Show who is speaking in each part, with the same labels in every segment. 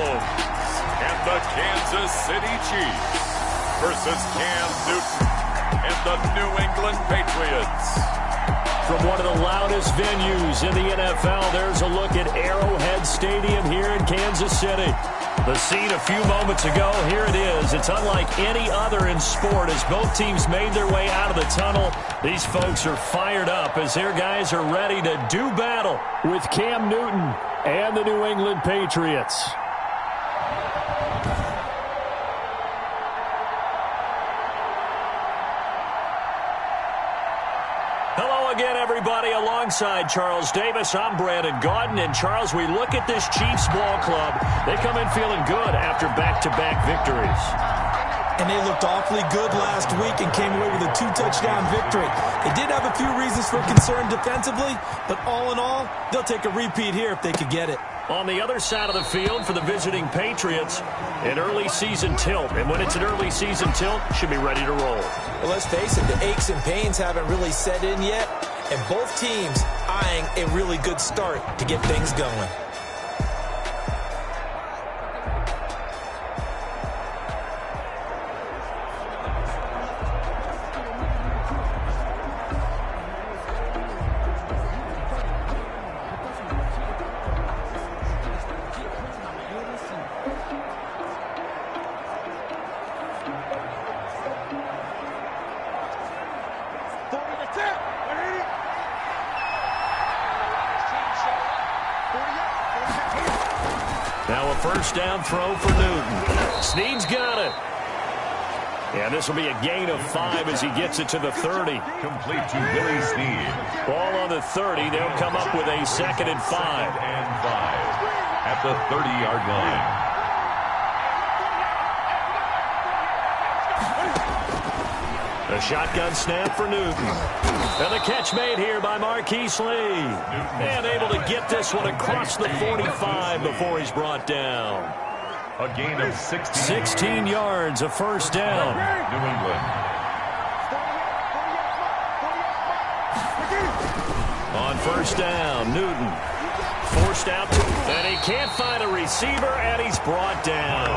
Speaker 1: Mahomes and the Kansas City Chiefs versus Cam Newton and the New England Patriots.
Speaker 2: From one of the loudest venues in the NFL, there's a look at Arrowhead Stadium here in Kansas City. The scene a few moments ago, here it is. It's unlike any other in sport as both teams made their way out of the tunnel. These folks are fired up as their guys are ready to do battle with Cam Newton and the New England Patriots. Again, everybody, alongside Charles Davis, I'm Brandon Gaudin. And, Charles, we look at this Chiefs ball club. They come in feeling good after back-to-back victories.
Speaker 3: And they looked awfully good last week and came away with a 2-touchdown victory. They did have a few reasons for concern defensively, but all in all, they'll take a repeat here if they could get it.
Speaker 2: On the other side of the field for the visiting Patriots, an early season tilt. And when it's an early season tilt, should be ready to roll.
Speaker 3: Well, let's face it, the aches and pains haven't really set in yet, and both teams eyeing a really good start to get things going.
Speaker 2: Now a first down throw for Newton. Snead's got it. And this will be a gain of 5 as he gets it to the 30.
Speaker 1: Complete to Billy Snead.
Speaker 2: Ball on the 30. They'll come up with a 2nd and 5.
Speaker 1: At the 30-yard line.
Speaker 2: A shotgun snap for Newton. And the catch made here by Marquise Lee. And able to get this one across the 45 before he's brought down.
Speaker 1: A gain of 16.
Speaker 2: 16 yards, a first down.
Speaker 1: New England.
Speaker 2: On first down, Newton forced out, and he can't find a receiver, and he's brought down.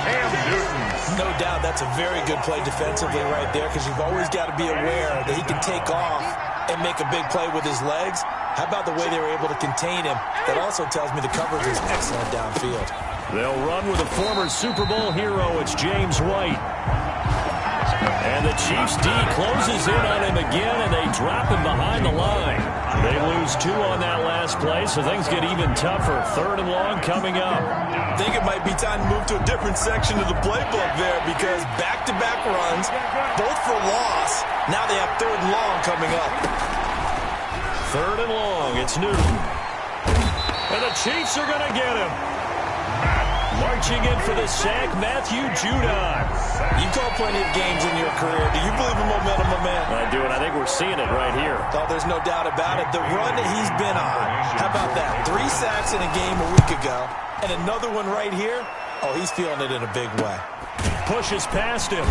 Speaker 1: Cam Newton.
Speaker 3: No doubt that's a very good play defensively right there, because you've always got to be aware that he can take off and make a big play with his legs. How about the way they were able to contain him? That also tells me the coverage is excellent downfield.
Speaker 2: They'll run with a former Super Bowl hero. It's James White. And the Chiefs D closes in on him again, and they drop him behind the line. They lose 2 on that last play, so things get even tougher. 3rd and long coming up.
Speaker 3: I think it might be time to move to a different section of the playbook there, because back-to-back runs, both for loss. Now they have 3rd and long coming up.
Speaker 2: 3rd and long, it's Newton. And the Chiefs are going to get him. Marching in for the sack, Matthew Judon.
Speaker 3: You've called plenty of games in your career. Do you believe in momentum, my man?
Speaker 2: I do, and I think we're seeing it right here.
Speaker 3: Oh, there's no doubt about it. The run that he's been on. How about that? 3 sacks in a game a week ago, and another one right here. Oh, he's feeling it in a big way.
Speaker 2: Pushes past him.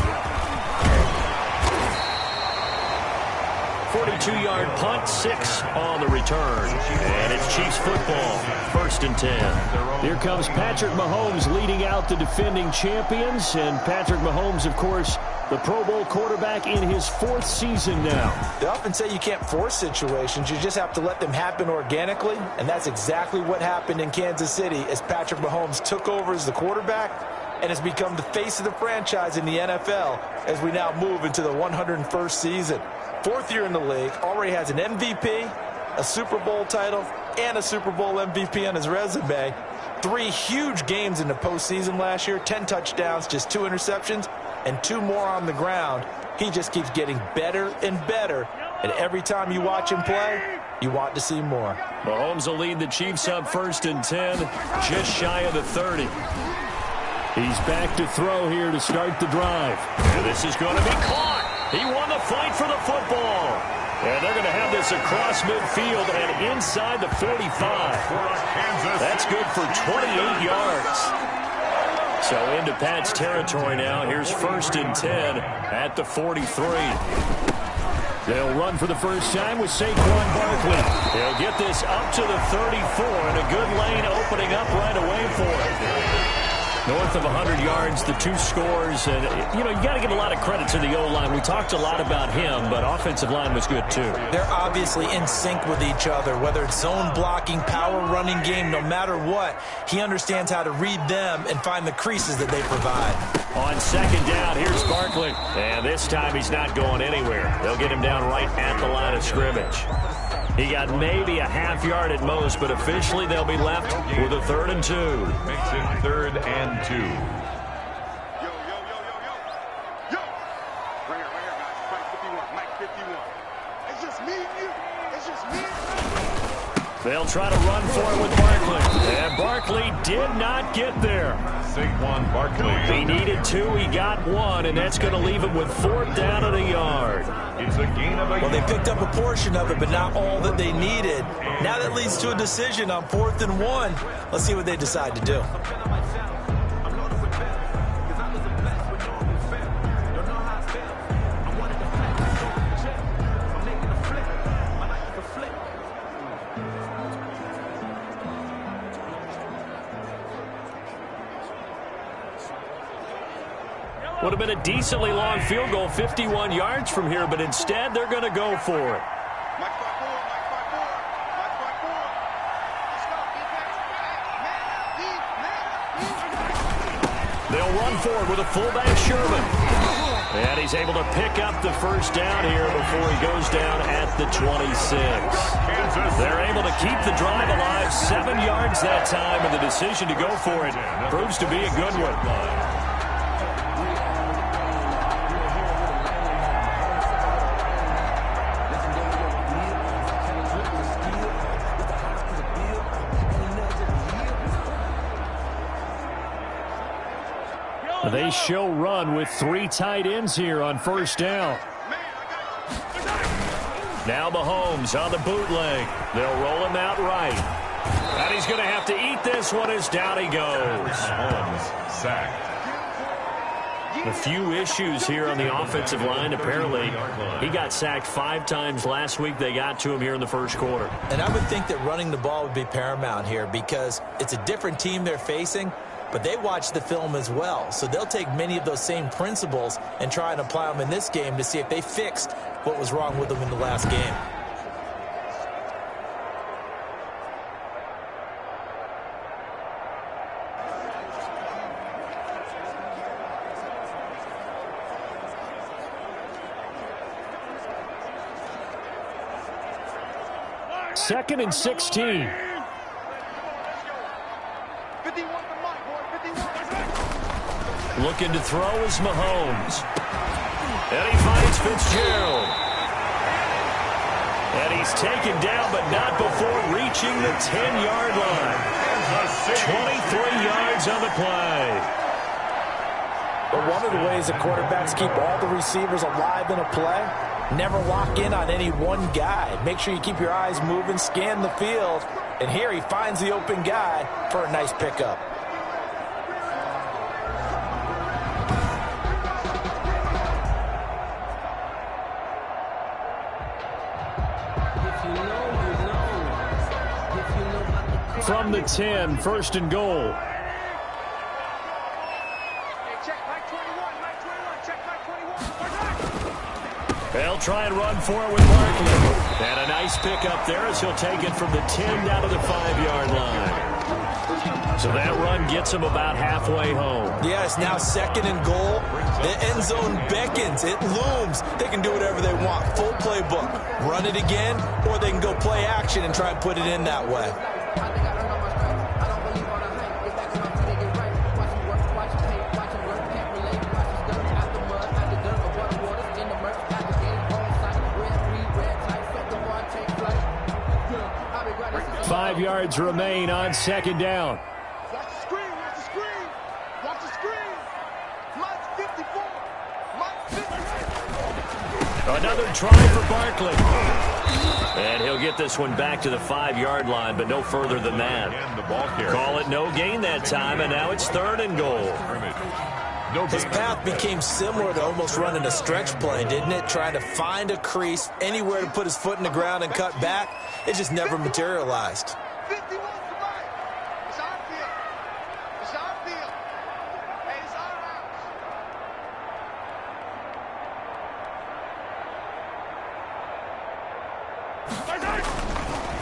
Speaker 2: 42-yard punt, 6 on the return. And it's Chiefs football, 1st and 10. Here comes Patrick Mahomes leading out the defending champions. And Patrick Mahomes, of course, the Pro Bowl quarterback in his 4th season now.
Speaker 3: They often say you can't force situations. You just have to let them happen organically. And that's exactly what happened in Kansas City as Patrick Mahomes took over as the quarterback and has become the face of the franchise in the NFL as we now move into the 101st season. 4th year in the league, already has an MVP, a Super Bowl title, and a Super Bowl MVP on his resume. 3 huge games in the postseason last year, 10 touchdowns, just 2 interceptions, and 2 more on the ground. He just keeps getting better and better, and every time you watch him play, you want to see more.
Speaker 2: Mahomes will lead the Chiefs up 1st and 10, just shy of the 30. He's back to throw here to start the drive. And this is going to be caught. He won the fight for the football. And they're going to have this across midfield and inside the 45. That's good for 28 yards. So into Pat's territory now. Here's 1st and 10 at the 43. They'll run for the first time with Saquon Barkley. He'll get this up to the 34, and a good lane opening up right away for him. North of 100 yards, the 2 scores. And, you got to give a lot of credit to the O-line. We talked a lot about him, but offensive line was good, too.
Speaker 3: They're obviously in sync with each other, whether it's zone blocking, power running game, no matter what. He understands how to read them and find the creases that they provide.
Speaker 2: On second down, here's Barkley. And this time he's not going anywhere. They'll get him down right at the line of scrimmage. He got maybe a half yard at most, but officially they'll be left with a 3rd and 2.
Speaker 1: Makes it 3rd and 2.
Speaker 4: Yo. Right here, guys. Mike 51. It's just me and you. It's just me and you.
Speaker 2: They'll try to run for it with Barkley. And Barkley did not get there.
Speaker 1: Saquon Barkley.
Speaker 2: He needed 2. He got 1, and that's going to leave him with 4th down and a yard.
Speaker 1: It's a gain of a
Speaker 3: Well, they picked up a portion of it, but not all that they needed. Now that leads to a decision on 4th and 1. Let's see what they decide to do.
Speaker 2: Would have been a decently long field goal, 51 yards from here, but instead they're going to go for it.
Speaker 4: Mike 5-4. Let's go.
Speaker 2: They'll run forward with a fullback, Sherman. And he's able to pick up the first down here before he goes down at the 26. They're able to keep the drive alive, 7 yards that time, and the decision to go for it proves to be a good one. They show run with 3 tight ends here on first down. Now Mahomes on the bootleg. They'll roll him out right. And he's going to have to eat this one as down he goes.
Speaker 1: Mahomes sacked.
Speaker 2: A few issues here on the offensive line. Apparently, he got sacked 5 times last week. They got to him here in the first quarter.
Speaker 3: And I would think that running the ball would be paramount here because it's a different team they're facing, but they watch the film as well. So they'll take many of those same principles and try and apply them in this game to see if they fixed what was wrong with them in the last game.
Speaker 2: Second and 16. Looking to throw is Mahomes. And he finds Fitzgerald. And he's taken down, but not before reaching the 10-yard line. 23 yards on the play.
Speaker 3: But one of the ways that quarterbacks keep all the receivers alive in a play, never lock in on any one guy. Make sure you keep your eyes moving, scan the field, and here he finds the open guy for a nice pickup.
Speaker 2: From the 10, first and goal. They'll try and run for it with Barkley. And a nice pickup there as he'll take it from the 10 down to the 5-yard line. So that run gets him about halfway home.
Speaker 3: Yeah, it's now second and goal. The end zone beckons. It looms. They can do whatever they want. Full playbook. Run it again, or they can go play action and try and put it in that way.
Speaker 2: 5 yards remain on second down.
Speaker 4: Watch the screen, watch the screen. Watch the screen. Mike's 54. Mike's 54.
Speaker 2: Another try for Barkley. And he'll get this one back to the 5-yard line, but no further than that.
Speaker 1: And the ball carrier.
Speaker 2: Call it no gain that time, and now it's third and goal.
Speaker 3: His path became similar to almost running a stretch play, didn't it? Trying to find a crease, anywhere to put his foot in the ground and cut back. It just never materialized.
Speaker 4: 51 to right. It's our field. It's our field. And it's our
Speaker 2: house.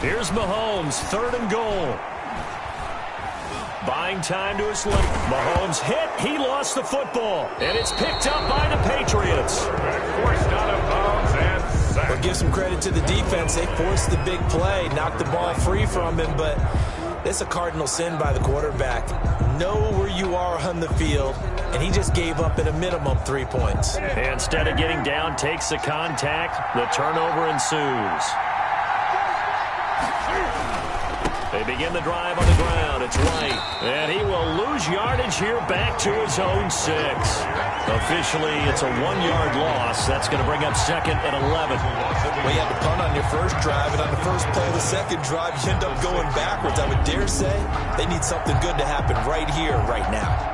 Speaker 2: Here's Mahomes, 3rd and goal. Buying time to his left. Mahomes hit. He lost the football. And it's picked up by the Patriots.
Speaker 1: Forced out of bounds and sacked.
Speaker 3: Well, give some credit to the defense. They forced the big play, knocked the ball free from him, but it's a cardinal sin by the quarterback. Know where you are on the field, and he just gave up at a minimum 3 points.
Speaker 2: Instead of getting down, takes the contact. The turnover ensues. They begin the drive on the ground. It's White. And he will lose yardage here back to his own 6. Officially, it's a 1-yard loss. That's going to bring up 2nd and 11.
Speaker 3: Well, you had to punt on your first drive, and on the first play of the second drive, you end up going backwards. I would dare say they need something good to happen right here, right now.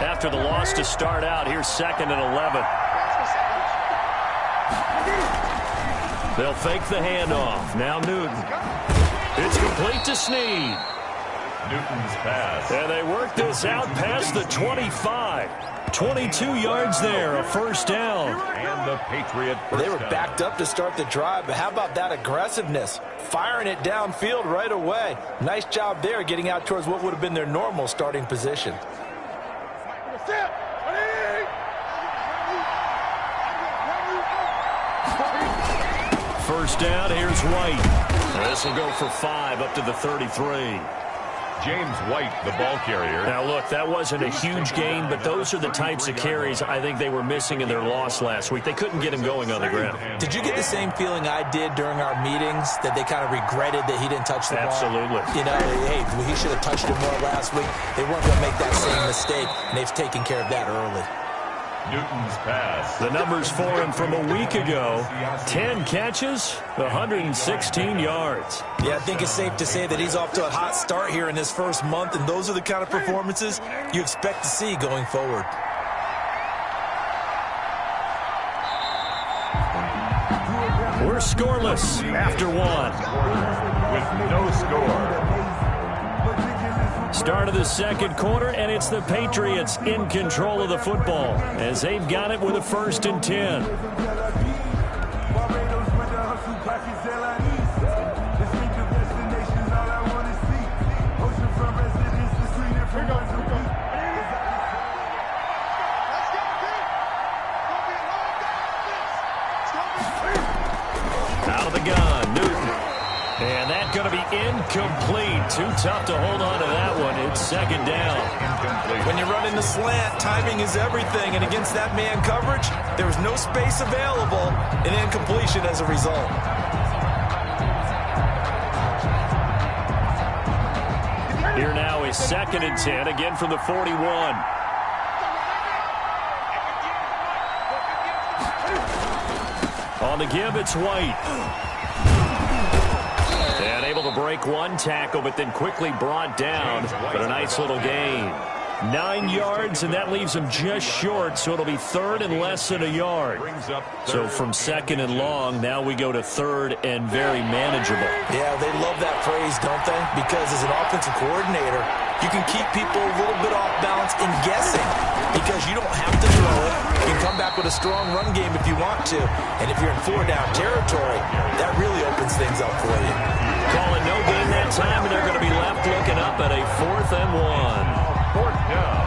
Speaker 2: After the loss to start out, here's 2nd and 11. They'll fake the handoff. Now Newton. It's complete to Snead.
Speaker 1: Newton's pass.
Speaker 2: And they work this out past the 25. 22 yards there, a first down.
Speaker 1: And the Patriot first
Speaker 3: They were
Speaker 1: down.
Speaker 3: backed up to start the drive, but how about that aggressiveness? Firing it downfield right away. Nice job there getting out towards what would have been their normal starting position.
Speaker 2: First down, here's White. This will go for 5 up to the 33.
Speaker 1: James White, the ball carrier.
Speaker 2: Now, look, that wasn't a huge gain, but those are the types of carries I think they were missing in their loss last week. They couldn't get him going on the ground.
Speaker 3: Did you get the same feeling I did during our meetings, that they kind of regretted that he didn't touch the ball?
Speaker 2: Absolutely.
Speaker 3: You know, hey, he should have touched it more last week. They weren't going to make that same mistake, and they've taken care of that early.
Speaker 1: Newton's pass.
Speaker 2: The numbers for him from a week ago, 10 catches, 116 yards.
Speaker 3: Yeah, I think it's safe to say that he's off to a hot start here in this first month, and those are the kind of performances you expect to see going forward.
Speaker 2: We're scoreless after 1.
Speaker 1: With no score.
Speaker 2: Start of the second quarter, and it's the Patriots in control of the football as they've got it with a 1st and 10. Out of the gun, Newton. And that's going to be incomplete. Too tough to hold on to that one. It's 2nd down.
Speaker 3: When you're running the slant, timing is everything. And against that man coverage, there was no space available, and incompletion as a result.
Speaker 2: Here now is 2nd and 10, again from the 41. On the give, it's White. And able to break one tackle, but then quickly brought down. But a nice little gain. 9 yards, and that leaves him just short, so it'll be 3rd and less than a yard. So from 2nd and long, now we go to 3rd and very manageable.
Speaker 3: Yeah, they love that phrase, don't they? Because as an offensive coordinator, you can keep people a little bit off balance and guessing because you don't have to throw it. You can come back with a strong run game if you want to. And if you're in 4-down territory, that really opens things up for you.
Speaker 2: Calling no gain that time, and they're going to be left looking up at a 4th and 1.
Speaker 1: 4th down.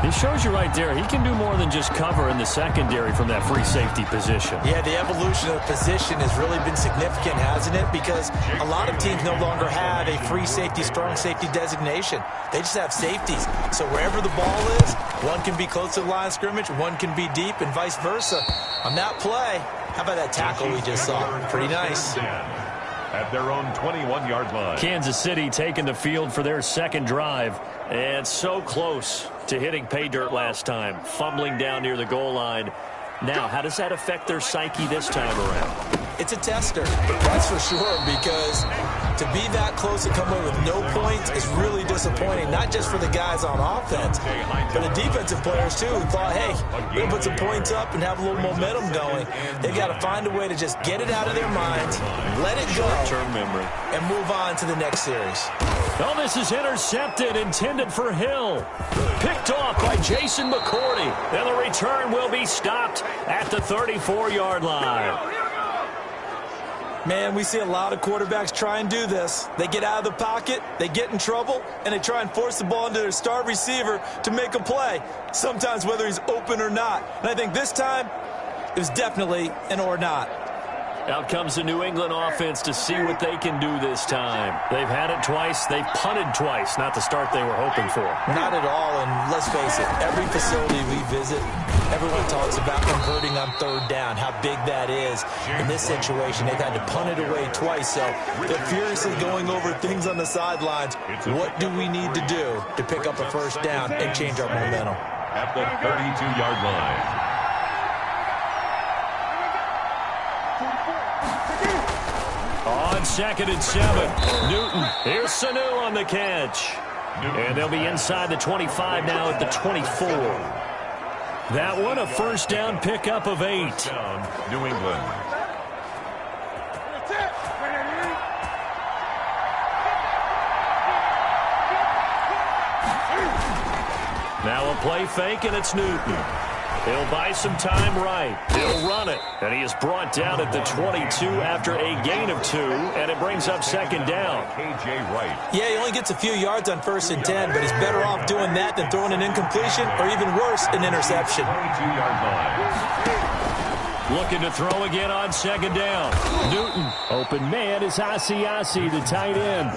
Speaker 2: He shows you right there, he can do more than just cover in the secondary from that free safety position.
Speaker 3: Yeah, the evolution of the position has really been significant, hasn't it? Because a lot of teams no longer have a free safety, strong safety designation. They just have safeties. So wherever the ball is, one can be close to the line of scrimmage, one can be deep, and vice versa. On that play, how about that tackle we just saw? Pretty nice.
Speaker 1: At their own 21-yard line.
Speaker 2: Kansas City taking the field for their second drive. And so close to hitting pay dirt last time. Fumbling down near the goal line. Now, how does that affect their psyche this time around?
Speaker 3: It's a tester, that's for sure, because to be that close and come away with no points is really disappointing, not just for the guys on offense, but the defensive players, too, who thought, hey, we're going to put some points up and have a little momentum going. They've got to find a way to just get it out of their minds, let it go,
Speaker 2: short-term memory,
Speaker 3: and move on to the next series.
Speaker 2: Oh, this is intercepted, intended for Hill. Picked off by Jason McCourty. And the return will be stopped at the 34-yard line.
Speaker 3: Man, we see a lot of quarterbacks try and do this. They get out of the pocket, they get in trouble, and they try and force the ball into their star receiver to make a play, sometimes whether he's open or not. And I think this time, it was definitely an or not.
Speaker 2: Out comes the New England offense to see what they can do this time. They've had it twice. They've punted twice. Not the start they were hoping for.
Speaker 3: Not at all, and let's face it, every facility we visit, everyone talks about converting on third down, how big that is. In this situation, they've had to punt it away twice, so they're furiously going over things on the sidelines. What do we need to do to pick up a first down and change our momentum?
Speaker 1: At the 32-yard line.
Speaker 2: On 2nd and 7, Newton. Here's Sanu on the catch. And they'll be inside the 25 now at the 24. That one, a first down pickup of 8.
Speaker 1: New England.
Speaker 2: Now a play fake, and it's Newton. He'll buy some time right. He'll run it. And he is brought down at the 22 after a gain of 2, and it brings up 2nd down.
Speaker 1: KJ Wright.
Speaker 3: Yeah, he only gets a few yards on 1st and 10, but he's better off doing that than throwing an incompletion or even worse, an interception.
Speaker 1: 22-yard line.
Speaker 2: Looking to throw again on 2nd down. Newton. Open man is Asiasi, the tight end.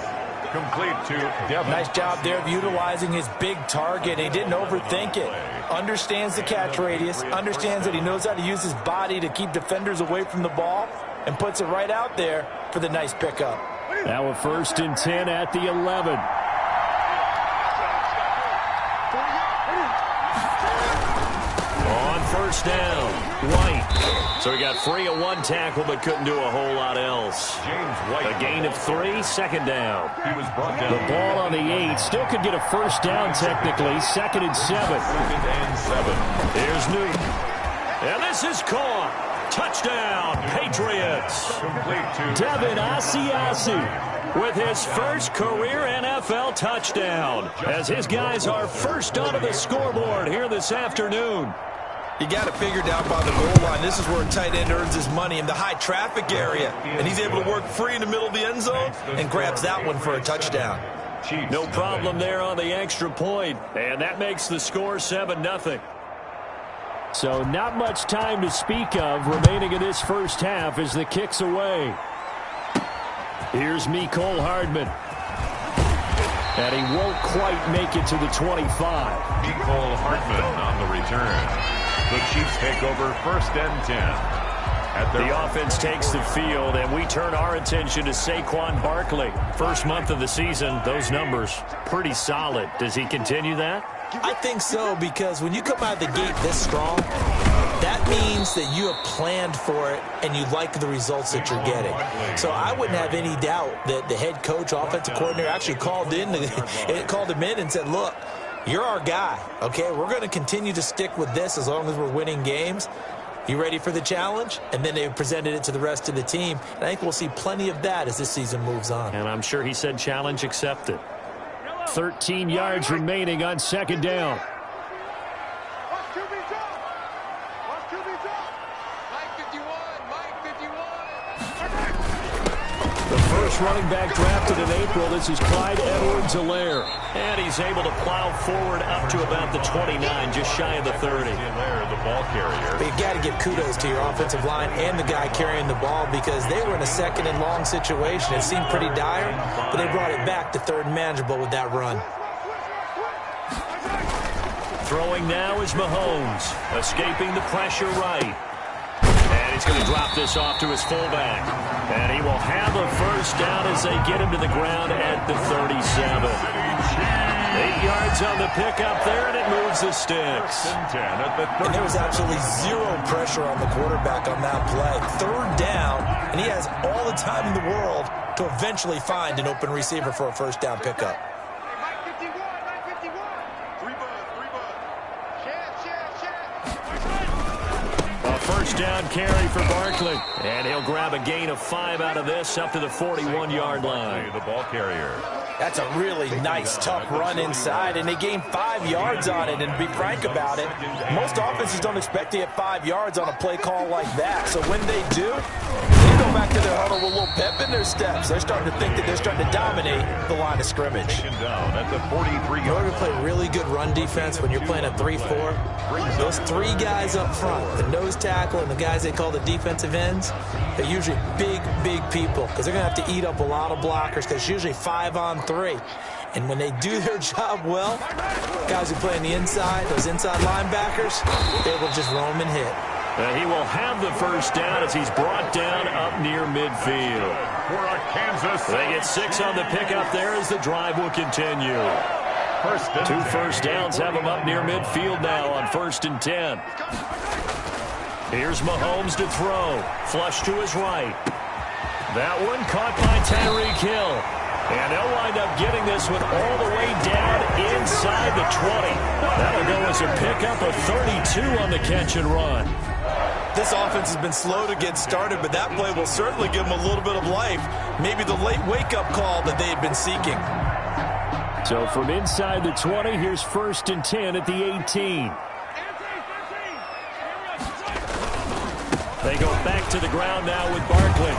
Speaker 1: Complete to Devin.
Speaker 3: Nice job there of utilizing his big target. He didn't overthink it. Understands the catch radius, understands that he knows how to use his body to keep defenders away from the ball, and puts it right out there for the nice pickup.
Speaker 2: Now a 1st and 10 at the 11. On 1st down, White. So he got free of 1 tackle, but couldn't do a whole lot else.
Speaker 1: James White.
Speaker 2: A gain of 3, 2nd down.
Speaker 1: He was brought down.
Speaker 2: The ball on the 8. Still could get a first down technically. 2nd and 7.
Speaker 1: 2nd and 7.
Speaker 2: Here's Newton. And this is caught. Touchdown, Patriots.
Speaker 1: Complete to
Speaker 2: Devin Asiasi with his first career NFL touchdown, as his guys are first onto the scoreboard here this afternoon.
Speaker 3: You got to figure down by the goal line. This is where a tight end earns his money in the high traffic area. And he's able to work free in the middle of the end zone and grabs that one for a touchdown.
Speaker 2: No problem there on the extra point. And that makes the score 7-0. So not much time to speak of remaining in this first half as the kick's away. Here's Mecole Hardman. And he won't quite make it to the 25.
Speaker 1: Mecole Hardman on the return. The Chiefs take over 1st and 10.
Speaker 2: The offense takes the field, and we turn our attention to Saquon Barkley. First month of the season, those numbers pretty solid. Does he continue that?
Speaker 3: I think so, because when you come out of the gate this strong, that means that you have planned for it and you like the results that you're getting. So I wouldn't have any doubt that the head coach, offensive coordinator, actually called him in and said, look, you're our guy, okay? We're going to continue to stick with this as long as we're winning games. You ready for the challenge? And then they presented it to the rest of the team. And I think we'll see plenty of that as this season moves on.
Speaker 2: And I'm sure he said challenge accepted. 13 yards remaining on 2nd down. The first running back drafted in April. This is Clyde Edwards-Helaire. And he's able to plow forward up to about the 29, just shy of the 30.
Speaker 1: Helaire, the ball carrier.
Speaker 3: But you got to give kudos to your offensive line and the guy carrying the ball, because they were in a 2nd and long situation. It seemed pretty dire, but they brought it back to 3rd and manageable with that run.
Speaker 2: Throwing now is Mahomes, escaping the pressure right. And he's going to drop this off to his fullback. And he will have a first down as they get him to the ground at the 37. 8 yards on the pickup there, and it moves the sticks.
Speaker 3: And there was absolutely zero pressure on the quarterback on that play. 3rd down, and he has all the time in the world to eventually find an open receiver for a first down pickup.
Speaker 2: A first down carry for Barkley. And he'll grab a gain of 5 out of this up to the 41-yard line.
Speaker 1: The ball carrier.
Speaker 3: That's a really nice, tough run inside, and they gained 5 yards on it. And to be frank about it, most offenses don't expect to get 5 yards on a play call like that. So when they do, they go back to their huddle with a little pep in their steps. They're starting to think that they're starting to dominate the line of scrimmage.
Speaker 1: Down at the 43-yard.
Speaker 3: In order to play really good run defense when you're playing a 3-4, those 3 guys up front, the nose tackle and the guys they call the defensive ends, they're usually big, big people because they're going to have to eat up a lot of blockers because it's usually 5-on-3. And when they do their job well, guys who play on the inside, those inside linebackers, they will just roam and hit.
Speaker 2: He will have the first down as he's brought down up near midfield.
Speaker 1: For a Kansas City.
Speaker 2: They get 6 on the pickup there as the drive will continue. 2 first downs have him up near midfield now on 1st and 10. Here's Mahomes to throw. Flush to his right. That one caught by Tyreek Hill. And they'll wind up getting this one all the way down inside the 20. That'll go as a pickup of 32 on the catch and run.
Speaker 3: This offense has been slow to get started, but that play will certainly give them a little bit of life. Maybe the late wake-up call that they had been seeking.
Speaker 2: So from inside the 20, here's 1st and 10 at the 18. They go back to the ground now with Barkley.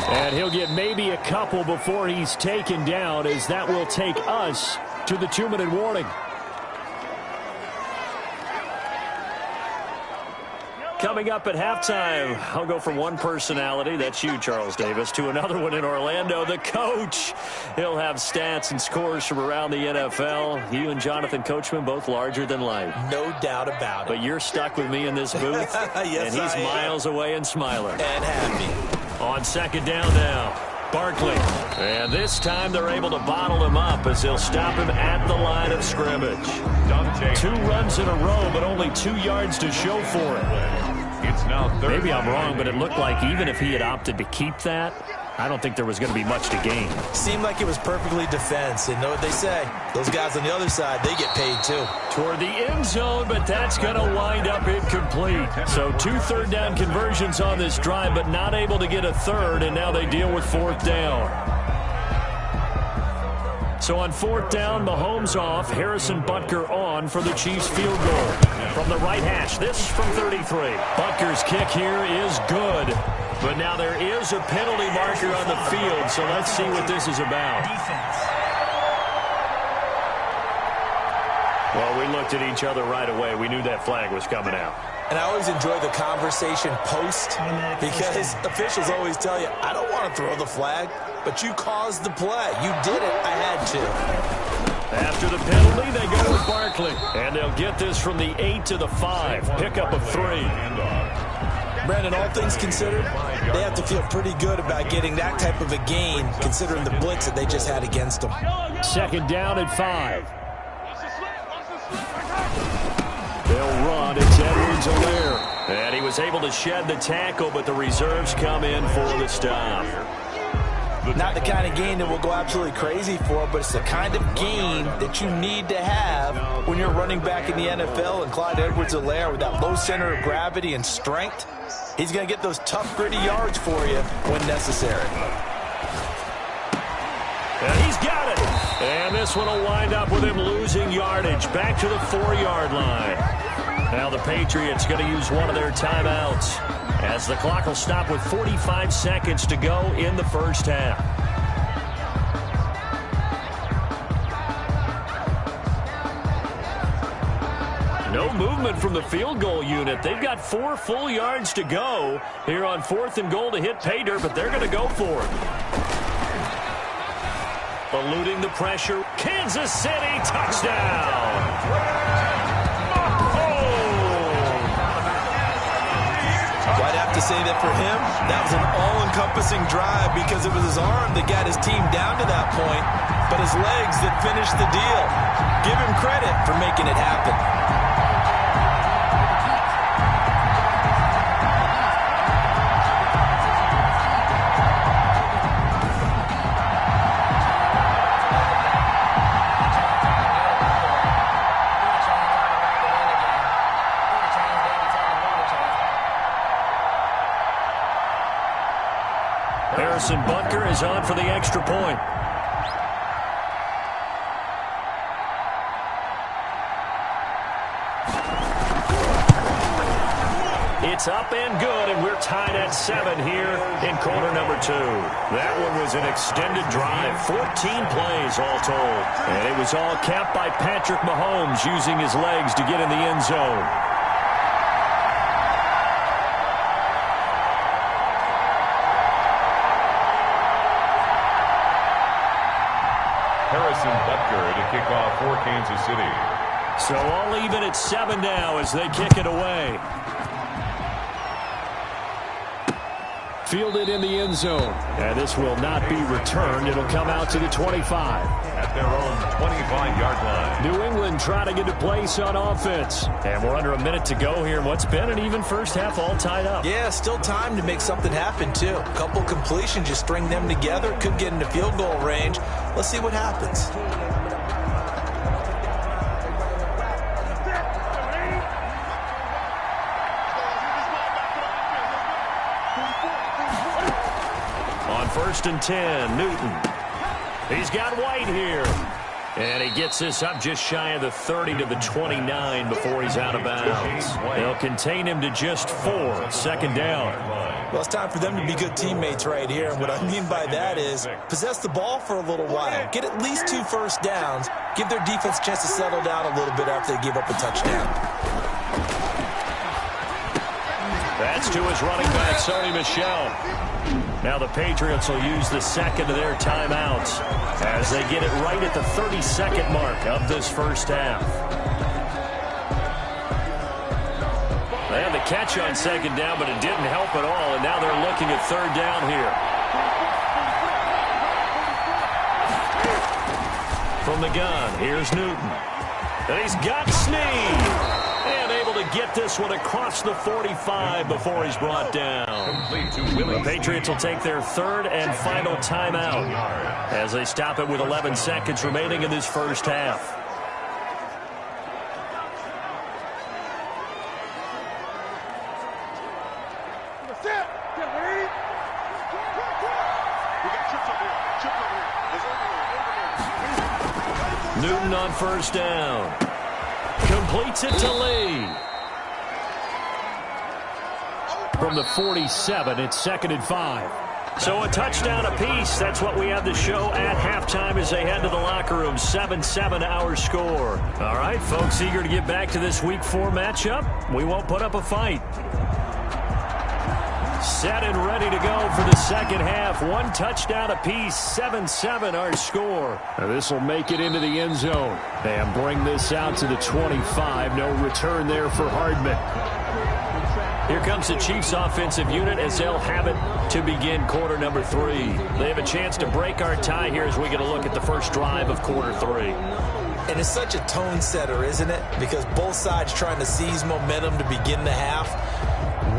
Speaker 2: And he'll get maybe a couple before he's taken down, as that will take us to the 2-minute warning. Coming up at halftime, I'll go from one personality, that's you, Charles Davis, to another one in Orlando, the coach. He'll have stats and scores from around the NFL. You and Jonathan Coachman, both larger than life.
Speaker 3: No doubt about it.
Speaker 2: But you're stuck with me in this booth,
Speaker 3: yes,
Speaker 2: and he's miles away and smiling.
Speaker 3: And happy.
Speaker 2: On 2nd down now, Barkley. And this time they're able to bottle him up as they'll stop him at the line of scrimmage. 2 runs in a row, but only 2 yards to show for it.
Speaker 1: It's now 3rd.
Speaker 2: Maybe I'm wrong, but it looked like even if he had opted to keep that, I don't think there was going to be much to gain.
Speaker 3: Seemed like it was perfectly defense. And know what they say? Those guys on the other side, they get paid too.
Speaker 2: Toward the end zone, but that's going to wind up incomplete. So 2 3rd down conversions on this drive, but not able to get a 3rd, and now they deal with 4th down. So on 4th down, Mahomes off, Harrison Butker on for the Chiefs field goal. From the right hash, this from 33. Butker's kick here is good. But now there is a penalty marker on the field, so let's see what this is about. Well, we looked at each other right away. We knew that flag was coming out.
Speaker 3: And I always enjoy the conversation post because officials always tell you, I don't want to throw the flag, but you caused the play. You did it. I had to.
Speaker 2: After the penalty, they go with Barkley. And they'll get this from the 8 to the 5. Pickup of 3.
Speaker 3: Brandon, all things considered, they have to feel pretty good about getting that type of a gain considering the blitz that they just had against them.
Speaker 2: 2nd down at 5. They'll run. It's Edwards-Helaire. And he was able to shed the tackle, but the reserves come in for the stop.
Speaker 3: Not the kind of gain that we'll go absolutely crazy for, but it's the kind of gain that you need to have when you're running back in the NFL. And Clyde Edwards-Helaire, with that low center of gravity and strength, he's going to get those tough, gritty yards for you when necessary.
Speaker 2: And he's got it. And this one will wind up with him losing yardage back to the 4-yard line. Now the Patriots going to use one of their timeouts as the clock will stop with 45 seconds to go in the first half. No movement from the field goal unit. They've got 4 full yards to go here on 4th and goal to hit pay dirt, but they're going to go for it. Eluding the pressure. Kansas City touchdown.
Speaker 3: Right after to say that for him, that was an all-encompassing drive because it was his arm that got his team down to that point, but his legs that finished the deal. Give him credit for making it happen.
Speaker 2: Harrison Butker is on for the extra point. It's up and good, and we're tied at 7 here in quarter number 2. That one was an extended drive, 14 plays all told. And it was all capped by Patrick Mahomes using his legs to get in the end zone.
Speaker 1: Harrison Butker to kick off for Kansas City.
Speaker 2: So all even at 7 now as they kick it away. Fielded in the end zone. And this will not be returned. It'll come out to the 25.
Speaker 1: At their own 25-yard line.
Speaker 2: New England trying to get a place on offense. And we're under a minute to go here in what's been an even first half, all tied up.
Speaker 3: Yeah, still time to make something happen, too. A couple completions, just string them together. Could get into field goal range. Let's see what happens.
Speaker 2: On 1st and 10, Newton. He's got White here. And he gets this up just shy of the 30 to the 29 before he's out of bounds. They'll contain him to just 4. Second down.
Speaker 3: Well, it's time for them to be good teammates right here. And what I mean by that is possess the ball for a little while. Get at least 2 first downs. Give their defense a chance to settle down a little bit after they give up a touchdown.
Speaker 2: That's to his running back, Sony Michel. Now the Patriots will use the second of their timeouts as they get it right at the 30-second mark of this first half. They had the catch on second down, but it didn't help at all, and now they're looking at third down here. From the gun, here's Newton. And he's got Snead. And able to get this one across the 45 before he's brought down. The Patriots will take their third and final timeout as they stop it with 11 seconds remaining in this first half. Newton on first down. Completes it to Lee. From the 47, it's 2nd and 5. So a touchdown apiece. That's what we have to show at halftime as they head to the locker room. 7-7 our score. All right, folks, eager to get back to this Week 4 matchup. We won't put up a fight. Set and ready to go for the second half. 1 touchdown apiece. 7-7 our score. Now this will make it into the end zone. And bring this out to the 25. No return there for Hardman. Here comes the Chiefs offensive unit as they'll have it to begin quarter number 3. They have a chance to break our tie here as we get a look at the first drive of quarter 3.
Speaker 3: And it's such a tone setter, isn't it? Because both sides trying to seize momentum to begin the half.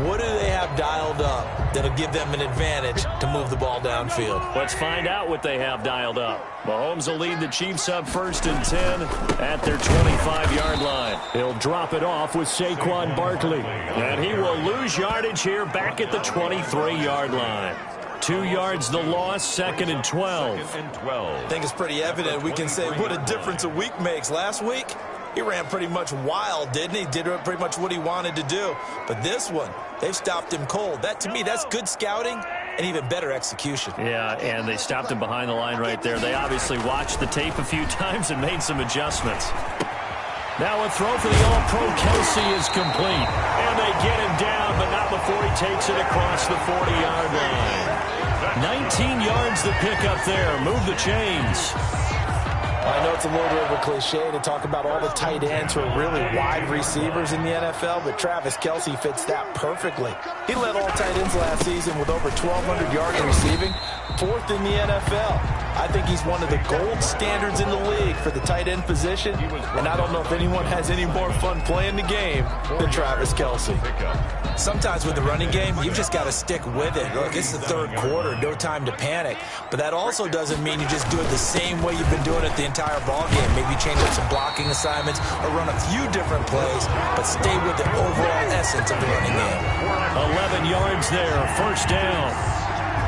Speaker 3: What do they have dialed up that'll give them an advantage to move the ball downfield?
Speaker 2: Let's find out what they have dialed up. Mahomes will lead the Chiefs up 1st and 10 at their 25-yard line. He'll drop it off with Saquon Barkley. And he will lose yardage here back at the 23-yard line. 2 yards the loss, 2nd and 12.
Speaker 3: I think it's pretty evident. We can say what a difference a week makes. Last week, he ran pretty much wild, didn't he? Did pretty much what he wanted to do. But this one, they've stopped him cold. That, to me, that's good scouting and even better execution.
Speaker 2: Yeah, and they stopped him behind the line right there. They obviously watched the tape a few times and made some adjustments. Now a throw for the All-Pro Kelsey is complete. And they get him down, but not before he takes it across the 40-yard line. 19 yards to pick up there. Move the chains.
Speaker 3: I know it's a little bit of a cliche to talk about all the tight ends who are really wide receivers in the NFL, but Travis Kelce fits that perfectly. He led all tight ends last season with over 1,200 yards receiving, 4th in the NFL. I think he's one of the gold standards in the league for the tight end position, and I don't know if anyone has any more fun playing the game than Travis Kelce. Sometimes with the running game, you've just got to stick with it. Look, it's the third quarter, no time to panic. But that also doesn't mean you just do it the same way you've been doing it the entire ball game. Maybe change up some blocking assignments or run a few different plays, but stay with the overall essence of the running game.
Speaker 2: 11 yards there, first down.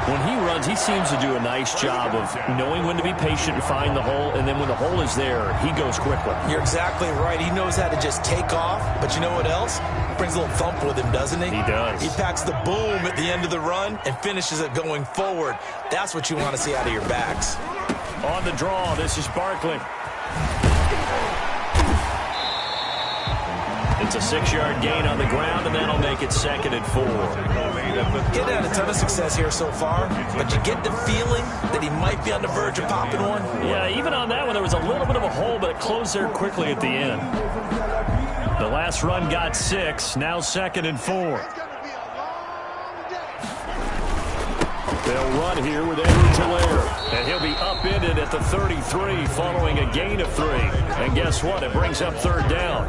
Speaker 2: When he runs, he seems to do a nice job of knowing when to be patient and find the hole, and then when the hole is there, he goes quickly.
Speaker 3: You're exactly right. He knows how to just take off, but you know what else? Brings a little thump with him, doesn't he?
Speaker 2: He does.
Speaker 3: He packs the boom at the end of the run and finishes it going forward. That's what you want to see out of your backs.
Speaker 2: On the draw, this is Barkley. It's a 6-yard gain on the ground, and that'll make it 2nd and 4.
Speaker 3: He's had a ton of success here so far, but you get the feeling that he might be on the verge of popping one.
Speaker 2: Yeah, even on that one, there was a little bit of a hole, but it closed there quickly at the end. The last run got 6, now 2nd and 4. They'll run here with Edwards-Helaire, and he'll be upended at the 33 following a gain of 3. And guess what? It brings up 3rd down.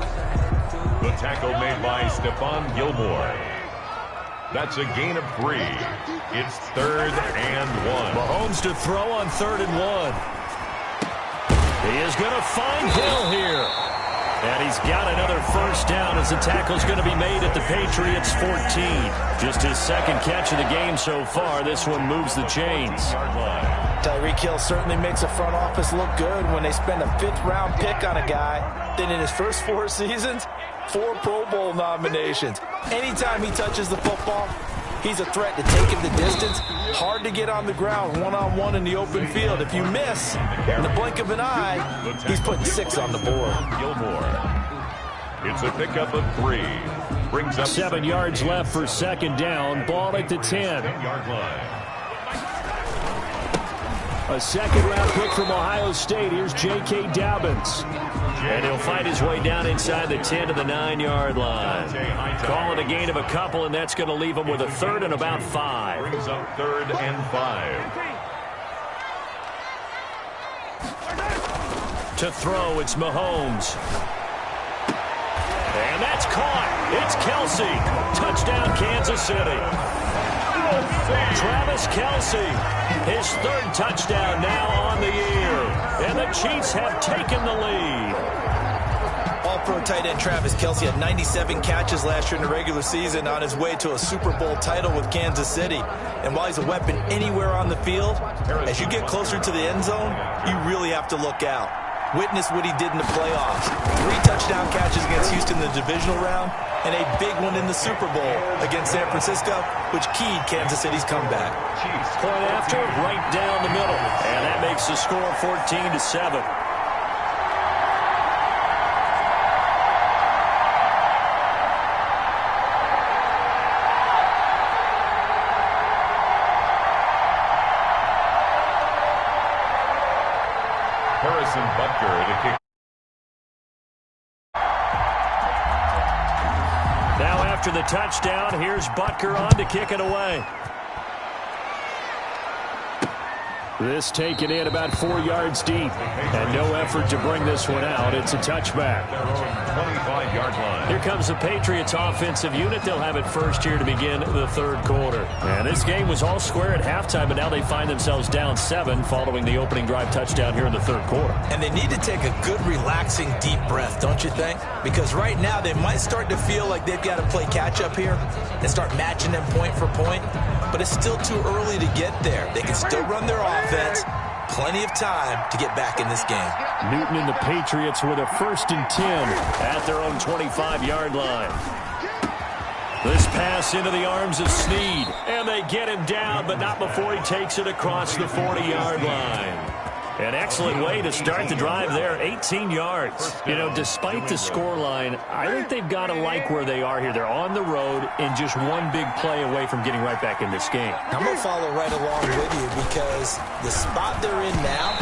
Speaker 1: The tackle made by Stephon Gilmore. That's a gain of 3. It's 3rd and 1.
Speaker 2: Mahomes to throw on 3rd and 1. He is going to find Hill here. And he's got another first down as the tackle's going to be made at the Patriots' 14. Just his 2nd catch of the game so far. This one moves the chains.
Speaker 3: Tyreek Hill certainly makes the front office look good when they spend a 5th-round pick on a guy. Then in his first 4 seasons, 4 Pro Bowl nominations. Anytime he touches the football, he's a threat to take him the distance. Hard to get on the ground one-on-one in the open field. If you miss, in the blink of an eye, he's putting 6 on the board.
Speaker 1: Gilmore. It's a pickup of 3. Brings up
Speaker 2: 7 yards left for 2nd down. Ball at the 10.
Speaker 1: 10-yard line.
Speaker 2: A 2nd-round pick from Ohio State. Here's J.K. Dobbins. And he'll fight his way down inside the 10 to the 9-yard line. Call it a gain of a couple, and that's going to leave him with a 3rd and about 5.
Speaker 1: Brings up 3rd and 5.
Speaker 2: To throw, it's Mahomes. And that's caught. It's Kelce. Touchdown, Kansas City. Travis Kelce, his 3rd touchdown now on the year. And the Chiefs have taken the lead.
Speaker 3: All-pro tight end Travis Kelce had 97 catches last year in the regular season on his way to a Super Bowl title with Kansas City. And while he's a weapon anywhere on the field, as you get closer to the end zone, you really have to look out. Witness what he did in the playoffs. 3 touchdown catches against Houston in the divisional round, and a big one in the Super Bowl against San Francisco, which keyed Kansas City's comeback.
Speaker 2: Point after, right down the middle. And that makes the score 14-7.
Speaker 1: Harrison Butker to kick.
Speaker 2: Now after the touchdown, here's Butker on to kick it away. This taken in about 4 yards deep. And no effort to bring this one out. It's a touchback.
Speaker 1: 25-yard line.
Speaker 2: Here comes the Patriots offensive unit. They'll have it first here to begin the 3rd quarter. And this game was all square at halftime, but now they find themselves down 7 following the opening drive touchdown here in the 3rd quarter.
Speaker 3: And they need to take a good, relaxing, deep breath, don't you think? Because right now they might start to feel like they've got to play catch-up here and start matching them point for point. But it's still too early to get there. They can still run their offense. Plenty of time to get back in this game.
Speaker 2: Newton and the Patriots with a 1st and 10 at their own 25-yard line. This pass into the arms of Snead. And they get him down, but not before he takes it across the 40-yard line. An excellent way to start the drive there, 18 yards. You know, despite the scoreline, I think they've got to like where they are here. They're on the road and just one big play away from getting right back in this game.
Speaker 3: I'm going to follow right along with you because the spot they're in now,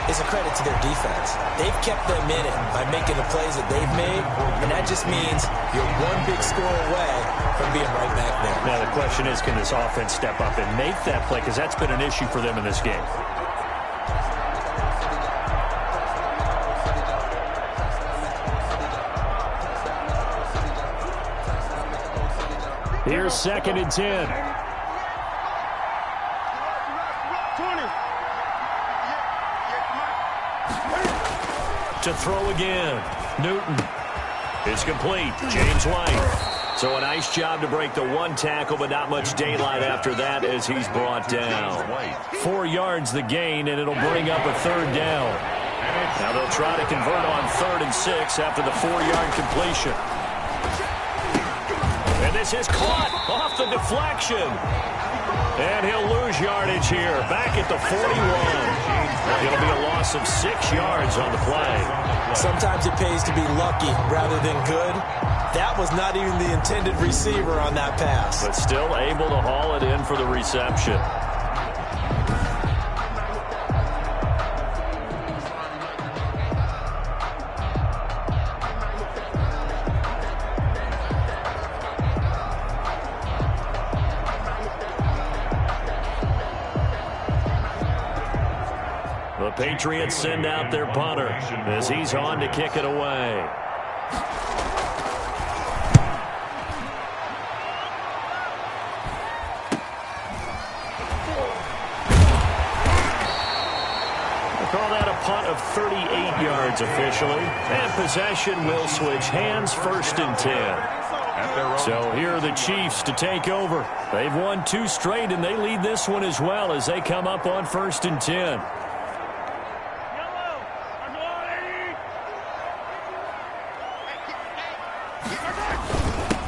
Speaker 3: is a credit to their defense. They've kept them in it by making the plays that they've made, and that just means you're one big score away from being right back there.
Speaker 2: Now the question is, can this offense step up and make that play? Because that's been an issue for them in this game. Here's 2nd and 10.
Speaker 4: 20.
Speaker 2: To throw again. Newton. It's complete. James White. So a nice job to break the one tackle, but not much daylight after that as he's brought down. 4 yards the gain, and it'll bring up a 3rd down. Now they'll try to convert on 3rd and 6 after the 4-yard completion. And this is caught off the deflection. And he'll lose yardage here. Back at the 41. It'll be a loss of 6 yards on the play.
Speaker 3: Sometimes it pays to be lucky rather than good. That was not even the intended receiver on that pass.
Speaker 2: But still able to haul it in for the reception. The Patriots send out their punter as he's on to kick it away. Call that a punt of 38 yards officially. And possession will switch hands, 1st and 10. So here are the Chiefs to take over. They've won 2 straight, and they lead this one as well as they come up on 1st and 10.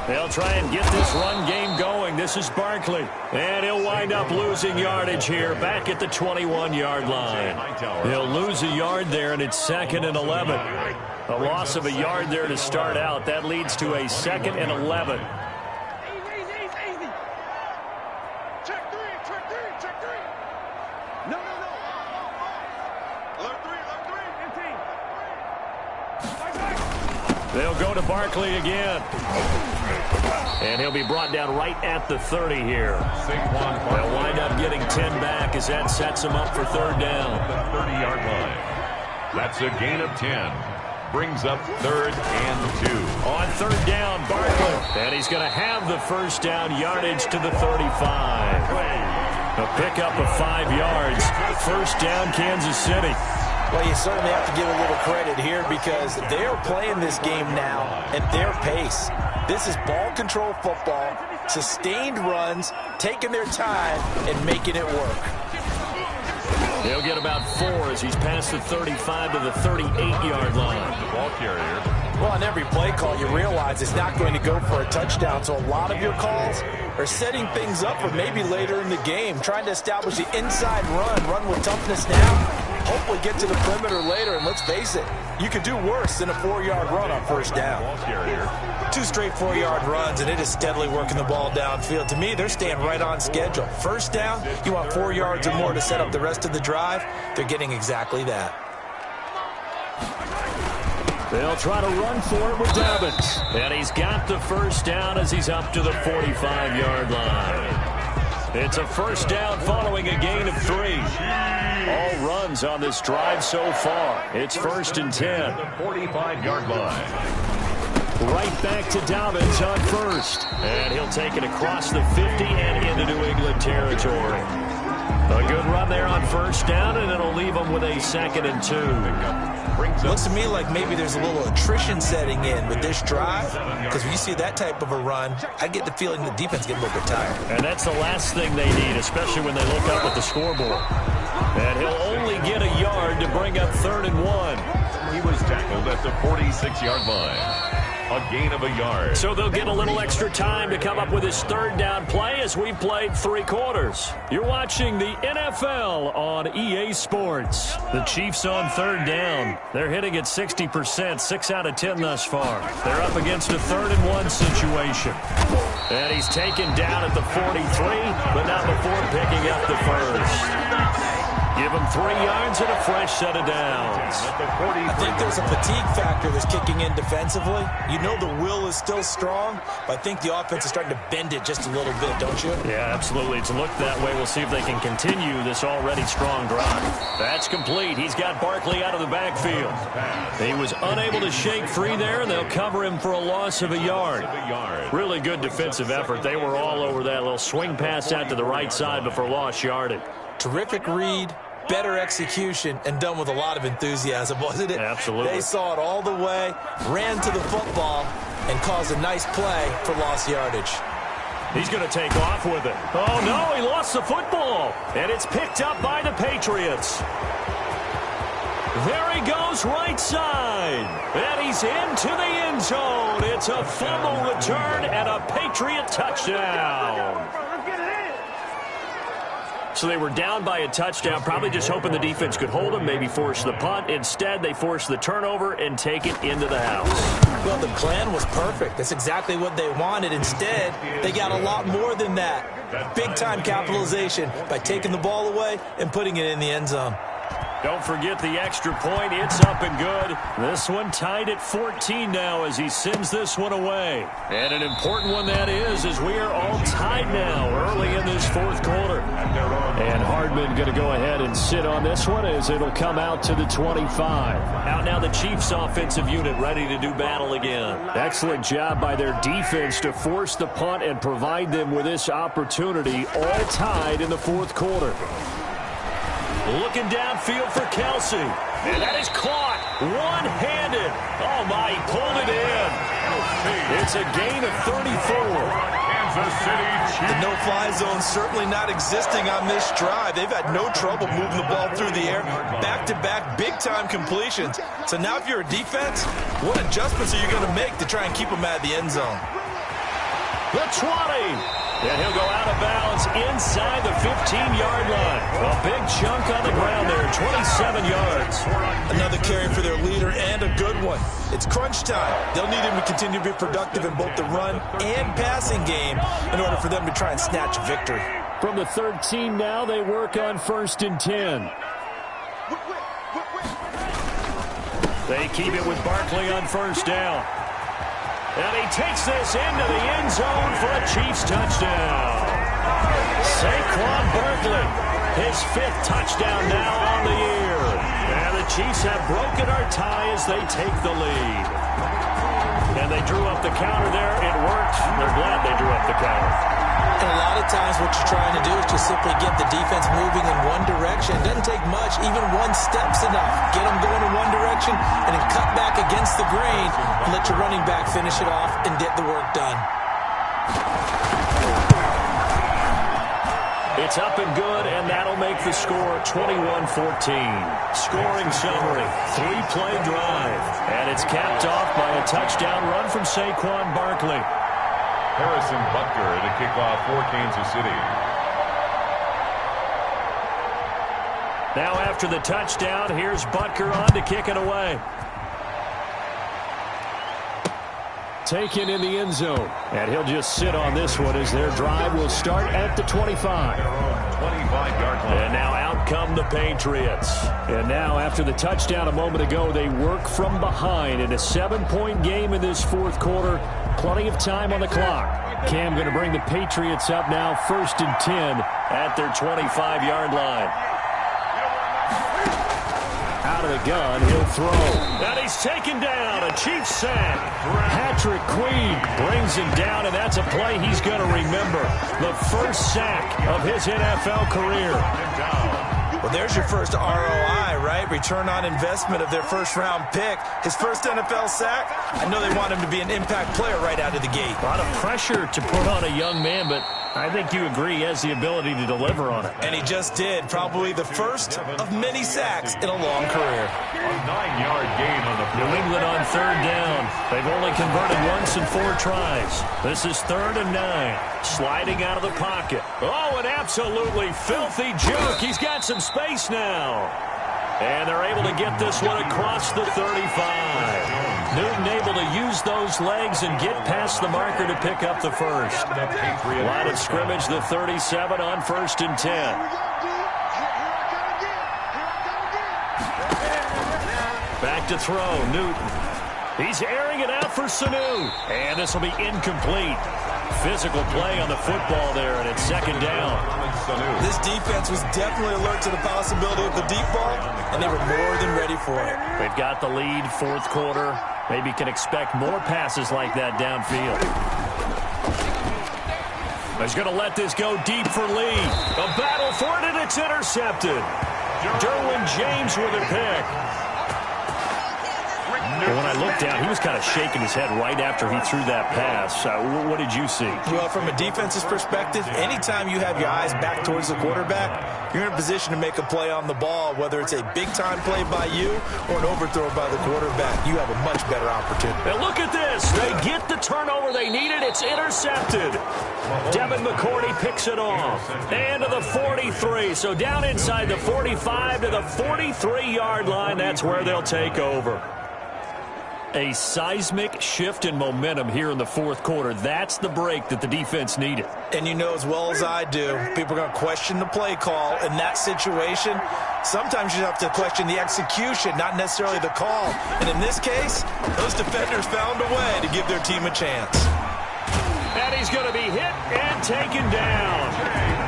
Speaker 2: They'll try and get this run game going. This is Barkley. And he'll wind up losing yardage here back at the 21-yard line. He'll lose a yard there, and it's 2nd and 11. A loss of a yard there to start out. That leads to a 2nd and 11.
Speaker 4: Easy. Check three. No. Alert three.
Speaker 2: They'll go to Barkley again. And he'll be brought down right at the 30 here. They'll wind up getting 10 back as that sets them up for 3rd down.
Speaker 1: The 30-yard line. That's a gain of 10. Brings up 3rd and 2.
Speaker 2: On 3rd down, Barkley. And he's going to have the 1st down yardage to the 35. A pickup of 5 yards. 1st down, Kansas City.
Speaker 3: Well, you certainly have to give a little credit here because they're playing this game now at their pace. This is ball control football, sustained runs, taking their time, and making it work.
Speaker 2: He'll get about 4 as he's past the 35 to the 38-yard line.
Speaker 1: The ball carrier.
Speaker 3: Well, on every play call, you realize it's not going to go for a touchdown, so a lot of your calls are setting things up for maybe later in the game, trying to establish the inside run with toughness now, hopefully get to the perimeter later, and let's face it, you could do worse than a 4-yard run on 1st down. 2 straight 4-yard runs, and it is steadily working the ball downfield. To me, they're staying right on schedule. 1st down, you want 4 yards or more to set up the rest of the drive. They're getting exactly that.
Speaker 2: They'll try to run for it with Dobbins. And he's got the 1st down as he's up to the 45-yard line. It's a 1st down following a gain of 3. All runs on this drive so far. It's 1st and 10.
Speaker 1: The 45-yard line.
Speaker 2: Right back to Dobbins on 1st. And he'll take it across the 50 and into New England territory. A good run there on 1st down, and it'll leave them with a 2nd and 2.
Speaker 3: Looks to me like maybe there's a little attrition setting in with this drive, because when you see that type of a run, I get the feeling the defense gets a little bit tired.
Speaker 2: And that's the last thing they need, especially when they look up at the scoreboard. And he'll only get a yard to bring up 3rd and 1.
Speaker 1: He was tackled at the 46-yard line. A gain of a yard.
Speaker 2: So they'll get a little extra time to come up with his 3rd down play as we played 3 quarters. You're watching the NFL on EA Sports. The Chiefs on 3rd down. They're hitting at 60%, 6 out of 10 thus far. They're up against a 3rd and 1 situation. And he's taken down at the 43, but not before picking up the 1st. Give him 3 yards and a fresh set of downs.
Speaker 3: I think there's a fatigue factor that's kicking in defensively. You know the will is still strong, but I think the offense is starting to bend it just a little bit, don't you?
Speaker 2: Yeah, absolutely. It's looked that way. We'll see if they can continue this already strong drive. That's complete. He's got Barkley out of the backfield. He was unable to shake free there, and they'll cover him for a loss of a yard. Really good defensive effort. They were all over that little swing pass out to the right side before lost yardage.
Speaker 3: Terrific read, better execution, and done with a lot of enthusiasm, wasn't it?
Speaker 2: Absolutely.
Speaker 3: They saw it all the way, ran to the football, and caused a nice play for lost yardage.
Speaker 2: He's going to take off with it. Oh, no, he lost the football. And it's picked up by the Patriots. There he goes right side. And he's into the end zone. It's a fumble return and a Patriot touchdown. So they were down by a touchdown, probably just hoping the defense could hold them, maybe force the punt. Instead, they forced the turnover and take it into the house.
Speaker 3: Well, the plan was perfect. That's exactly what they wanted. Instead, they got a lot more than that. Big-time capitalization by taking the ball away and putting it in the end zone.
Speaker 2: Don't forget the extra point. It's up and good. This one tied at 14 now as he sends this one away. And an important one that is, as we are all tied now early in this fourth quarter. And Hardman going to go ahead and sit on this one as it'll come out to the 25. Out now the Chiefs offensive unit ready to do battle again. Excellent job by their defense to force the punt and provide them with this opportunity, all tied in the fourth quarter. Looking downfield for Kelsey. And that is caught one-handed. Oh, my, he pulled it in. It's a gain of 34.
Speaker 1: Kansas City Chiefs.
Speaker 3: The no-fly zone certainly not existing on this drive. They've had no trouble moving the ball through the air. Back-to-back big-time completions. So now if you're a defense, what adjustments are you going to make to try and keep them out of the end zone?
Speaker 2: The 20. And he'll go out of bounds inside the 15-yard line. A big chunk on the ground there, 27 yards.
Speaker 3: Another carry for their leader and a good one. It's crunch time. They'll need him to continue to be productive in both the run and passing game in order for them to try and snatch a victory.
Speaker 2: From the 13 now, they work on 1st and 10. They keep it with Barkley on 1st down. And he takes this into the end zone for a Chiefs touchdown. Saquon Barkley, his 5th touchdown now on the year. And the Chiefs have broken our tie as they take the lead. And they drew up the counter there. It worked. They're glad they drew up the counter.
Speaker 3: And a lot of times what you're trying to do is just simply get the defense moving in one direction. It doesn't take much. Even one step's enough. Get them going in one direction and then cut back against the grain and let your running back finish it off and get the work done.
Speaker 2: It's up and good, and that'll make the score 21-14. Scoring summary, 3-play drive. And it's capped off by a touchdown run from Saquon Barkley.
Speaker 1: Harrison Butker to kick off for Kansas City.
Speaker 2: Now after the touchdown, here's Butker on to kick it away. Taken in the end zone. And he'll just sit on this one as their drive will start at the 25.
Speaker 1: 25-yard line.
Speaker 2: And now out come the Patriots. And now after the touchdown a moment ago, they work from behind in a 7-point game in this fourth quarter. Plenty of time on the clock. Cam going to bring the Patriots up now 1st and 10 at their 25-yard line. Out of the gun, he'll throw. And he's taken down. A Chiefs sack. Patrick Queen brings him down, and that's a play he's going to remember. The first sack of his NFL career.
Speaker 3: Well, there's your first ROI, right? Return on investment of their first-round pick. His first NFL sack, I know they want him to be an impact player right out of the gate.
Speaker 2: A lot of pressure to put on a young man, but I think you agree he has the ability to deliver on it.
Speaker 3: And he just did. Probably the first of many sacks in a long career.
Speaker 1: A 9-yard gain on the
Speaker 2: New England on 3rd down. They've only converted once in 4 tries. This is 3rd and 9. Sliding out of the pocket. Oh, an absolutely filthy juke. He's got some space now. And they're able to get this one across the 35. Newton able to use those legs and get past the marker to pick up the first. Line of scrimmage, the 37 on 1st and 10. Back to throw, Newton. He's airing it out for Sanu. And this will be incomplete. Physical play on the football there, and it's second down.
Speaker 3: This defense was definitely alert to the possibility of the deep ball, and they were more than ready for it.
Speaker 2: They've got the lead, fourth quarter. Maybe can expect more passes like that downfield. He's going to let this go deep for Lee. A battle for it, and it's intercepted. Derwin James with a pick. Well, when I looked down, he was kind of shaking his head right after he threw that pass. What did you see?
Speaker 3: Well, from a defense's perspective, anytime you have your eyes back towards the quarterback, you're in a position to make a play on the ball, whether it's a big-time play by you or an overthrow by the quarterback. You have a much better opportunity.
Speaker 2: And look at this. They get the turnover they needed. It's intercepted. Devin McCourty picks it off. And to the 43. So down inside the 45 to the 43-yard line. That's where they'll take over. A seismic shift in momentum here in the fourth quarter. That's the break that the defense needed.
Speaker 3: And you know as well as I do, people are going to question the play call in that situation. Sometimes you have to question the execution, not necessarily the call. And in this case, those defenders found a way to give their team a chance.
Speaker 2: And he's going to be hit and taken down.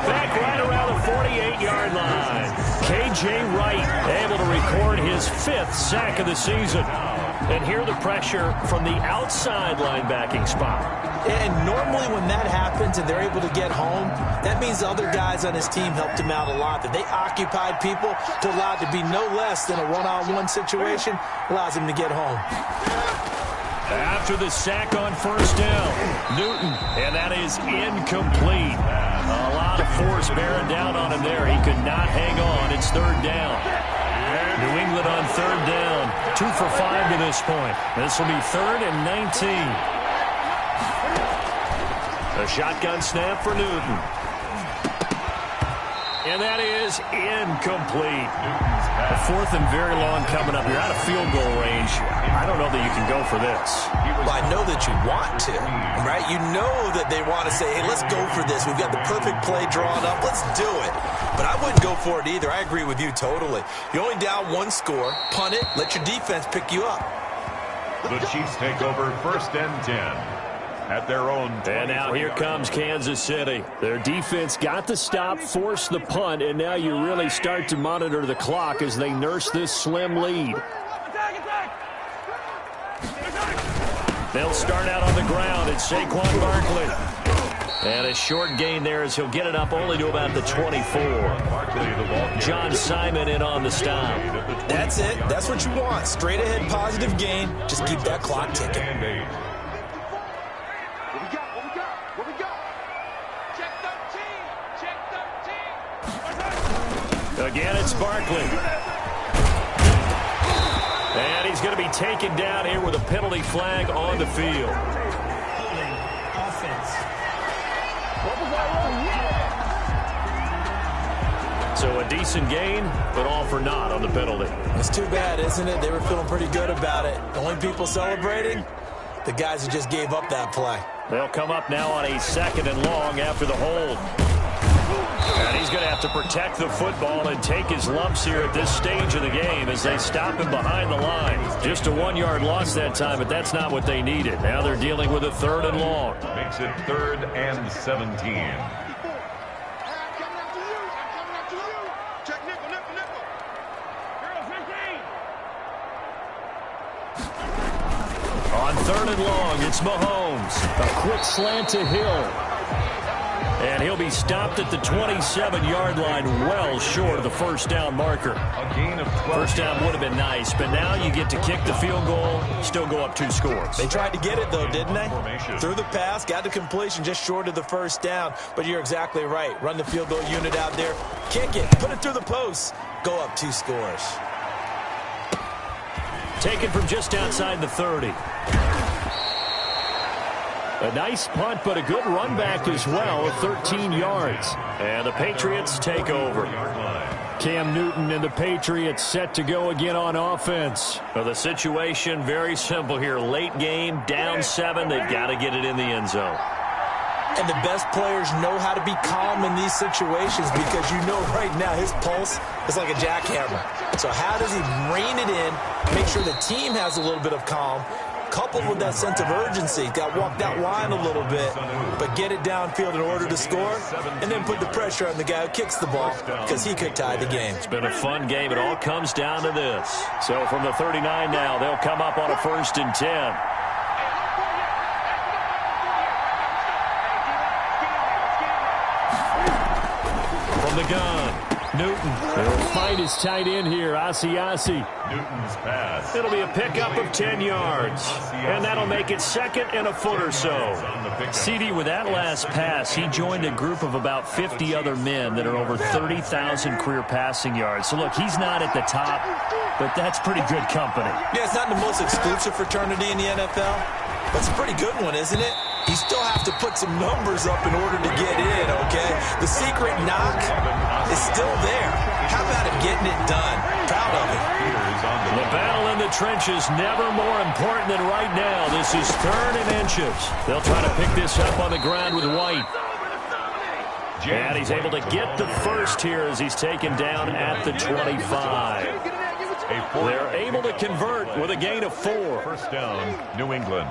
Speaker 2: Back right around the 48-yard line. K.J. Wright able to record his 5th sack of the season. And hear the pressure from the outside linebacking spot.
Speaker 3: And normally when that happens and they're able to get home, that means other guys on his team helped him out a lot. That they occupied people to allow it to be no less than a one-on-one situation, allows him to get home.
Speaker 2: After the sack on first down, Newton, and that is incomplete. A lot of force bearing down on him there. He could not hang on. It's third down. New England on third down. 2 for 5 to this point. This will be 3rd and 19. A shotgun snap for Newton. And that is incomplete. A 4th and very long coming up. You're out of field goal range. I don't know that you can go for this.
Speaker 3: Well, I know that you want to, right? You know that they want to say, hey, let's go for this. We've got the perfect play drawn up. Let's do it. But I wouldn't go for it either. I agree with you totally. You're only down 1 score. Punt it. Let your defense pick you up.
Speaker 1: The Chiefs take over 1st and 10. At their own.
Speaker 2: And now here comes Kansas City. Their defense got the stop, forced the punt, and now you really start to monitor the clock as they nurse this slim lead. They'll start out on the ground. It's Saquon Barkley. And a short gain there as he'll get it up only to about the 24. John Simon in on the stop.
Speaker 3: That's it. That's what you want. Straight ahead positive gain. Just keep that clock ticking.
Speaker 4: What we got? Check 13.
Speaker 2: Again, it's Barkley. And he's going to be taken down here with a penalty flag on the field. So a decent gain, but all for naught on the penalty.
Speaker 3: It's too bad, isn't it? They were feeling pretty good about it. The only people celebrating, the guys who just gave up that play.
Speaker 2: They'll come up now on a 2nd and long after the hold. And he's going to have to protect the football and take his lumps here at this stage of the game as they stop him behind the line. Just a 1-yard loss that time, but that's not what they needed. Now they're dealing with a 3rd and long.
Speaker 1: Makes it 3rd and 17.
Speaker 2: On 3rd and long, it's Mahomes. A quick slant to Hill. And he'll be stopped at the 27-yard line, well short of the first down marker.
Speaker 1: A gain of 12.
Speaker 2: First down would have been nice, but now you get to kick the field goal, still go up 2 scores.
Speaker 3: They tried to get it, though, didn't they? Threw the pass, got the completion just short of the first down. But you're exactly right. Run the field goal unit out there. Kick it. Put it through the post. Go up 2 scores.
Speaker 2: Taken from just outside the 30. A nice punt, but a good run back as well, 13 yards. And the Patriots take over. Cam Newton and the Patriots set to go again on offense. Well, the situation very simple here. Late game, down 7. They've got to get it in the end zone.
Speaker 3: And the best players know how to be calm in these situations because you know right now his pulse is like a jackhammer. So how does he rein it in, make sure the team has a little bit of calm, coupled with that sense of urgency? Got to walk that line a little bit, but get it downfield in order to score, and then put the pressure on the guy who kicks the ball because he could tie the game.
Speaker 2: It's been a fun game. It all comes down to this. So from the 39 now, they'll come up on a 1st and 10. From the gun, Newton. He'll find his tight end here, Asiasi.
Speaker 1: Newton's pass.
Speaker 2: It'll be a pickup of 10 yards, and that'll make it 2nd and a foot or so. CD, with that last pass, he joined a group of about 50 other men that are over 30,000 career passing yards. So, look, he's not at the top, but that's pretty good company.
Speaker 3: Yeah, it's not the most exclusive fraternity in the NFL, but it's a pretty good one, isn't it? You still have to put some numbers up in order to get in, okay? The secret knock is still there. How about him getting it done? Proud of him.
Speaker 2: The battle in the trenches never more important than right now. This is 3rd and inches. They'll try to pick this up on the ground with White. And he's able to get the first here as he's taken down at the 25. They're able to convert with a gain of 4.
Speaker 1: 1st down, New England.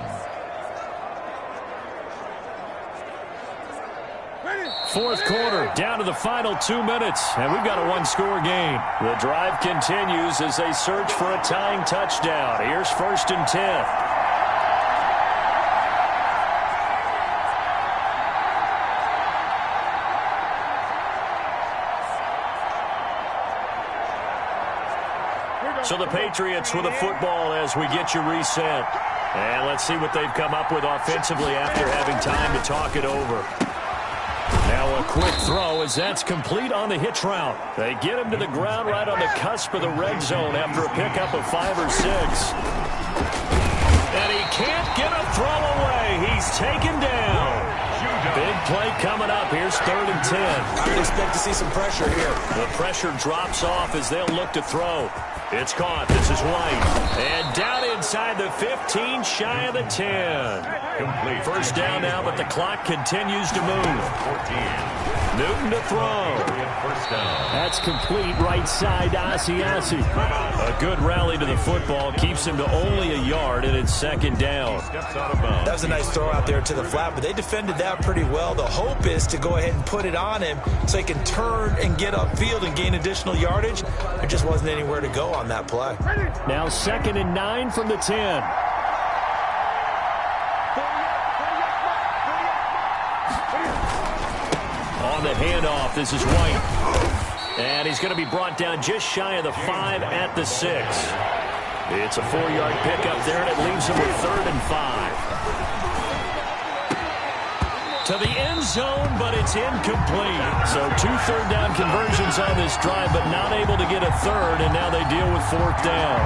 Speaker 2: 4th quarter, down to the final 2 minutes, and we've got a one-score game. The drive continues as they search for a tying touchdown. Here's 1st and 10. So the Patriots with a football as we get you reset. And let's see what they've come up with offensively after having time to talk it over. Now a quick throw as that's complete on the hitch route. They get him to the ground right on the cusp of the red zone after a pickup of 5 or 6. And he can't get a throw away. He's taken down. Big play coming up. Here's 3rd and 10.
Speaker 3: I would expect to see some pressure here.
Speaker 2: The pressure drops off as they'll look to throw. It's caught. This is White. And down inside the 15, shy of the 10.
Speaker 1: Complete.
Speaker 2: 1st down now, but the clock continues to move.
Speaker 1: 14.
Speaker 2: Newton to throw.
Speaker 1: 1st down.
Speaker 2: That's complete right side to Asiasi. A good rally to the football keeps him to only a yard, and it's 2nd down.
Speaker 1: Steps out of bounds.
Speaker 3: That was a nice throw out there to the flat, but they defended that pretty well. The hope is to go ahead and put it on him so he can turn and get upfield and gain additional yardage. There just wasn't anywhere to go on that play.
Speaker 2: Now 2nd and 9 from the 10. On the handoff, this is White. And he's going to be brought down just shy of the 5 at the 6. It's a 4-yard pickup there, and it leaves him with 3rd and 5. To the end zone, but it's incomplete. So 2 third-down conversions on this drive, but not able to get a 3rd, and now they deal with 4th down.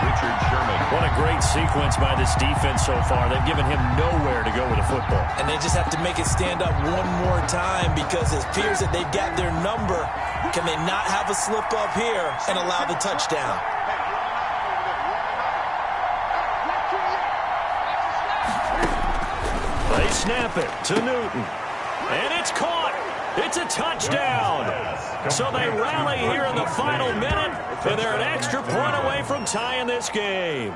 Speaker 1: Richard Sherman.
Speaker 2: What a great sequence by this defense so far. They've given him nowhere to go with the football.
Speaker 3: And they just have to make it stand up one more time because it appears that they've got their number. Can they not have a slip up here and allow the touchdown?
Speaker 2: They snap it to Newton. And it's caught. It's a touchdown. So they rally here in the final minute, and they're an extra point away from tying this game.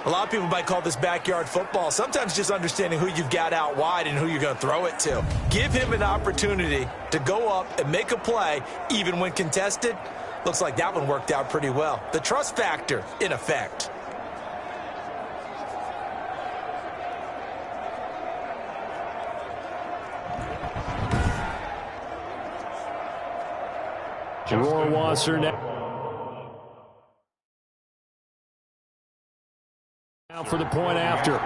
Speaker 3: A lot of people might call this backyard football. Sometimes just understanding who you've got out wide and who you're going to throw it to. Give him an opportunity to go up and make a play, even when contested. Looks like that one worked out pretty well. The trust factor in effect.
Speaker 2: Rohrwasser now for the point after.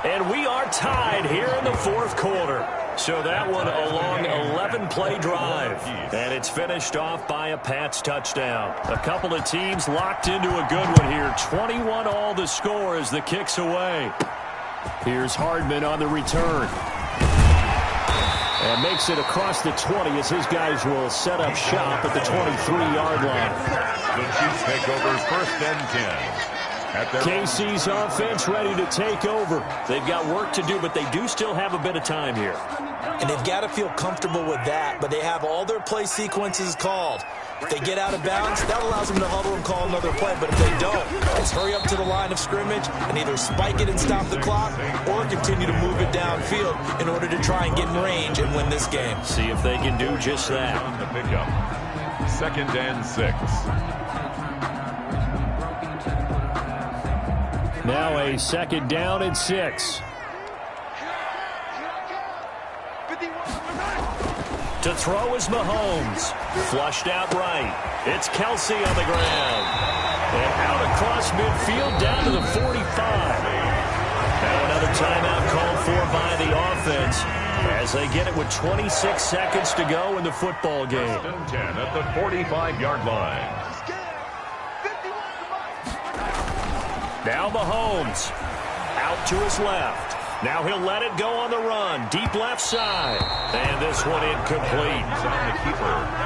Speaker 2: And we are tied here in the fourth quarter. So that one a long 11-play drive. And it's finished off by a Pats touchdown. A couple of teams locked into a good one here. 21 all the score as the kick's away. Here's Hardman on the return. And makes it across the 20 as his guys will set up shop at the 23-yard line.
Speaker 1: The Chiefs take over first and 10.
Speaker 2: KC's offense ready to take over. They've got work to do, but they do still have a bit of time here.
Speaker 3: And they've got to feel comfortable with that, but they have all their play sequences called. If they get out of bounds, that allows them to huddle and call another play. But if they don't, it's hurry up to the line of scrimmage and either spike it and stop the clock or continue to move it downfield in order to try and get in range and win this game.
Speaker 2: See if they can do just that.
Speaker 1: On the pickup. 2nd and 6.
Speaker 2: Now a 2nd down and 6. To throw is Mahomes. Flushed out right. It's Kelsey on the ground. And out across midfield down to the 45. Now another timeout called for by the offense as they get it with 26 seconds to go in the football game.
Speaker 1: 10 at the 45-yard line.
Speaker 2: Now Mahomes out to his left. Now he'll let it go on the run. Deep left side. And this one incomplete.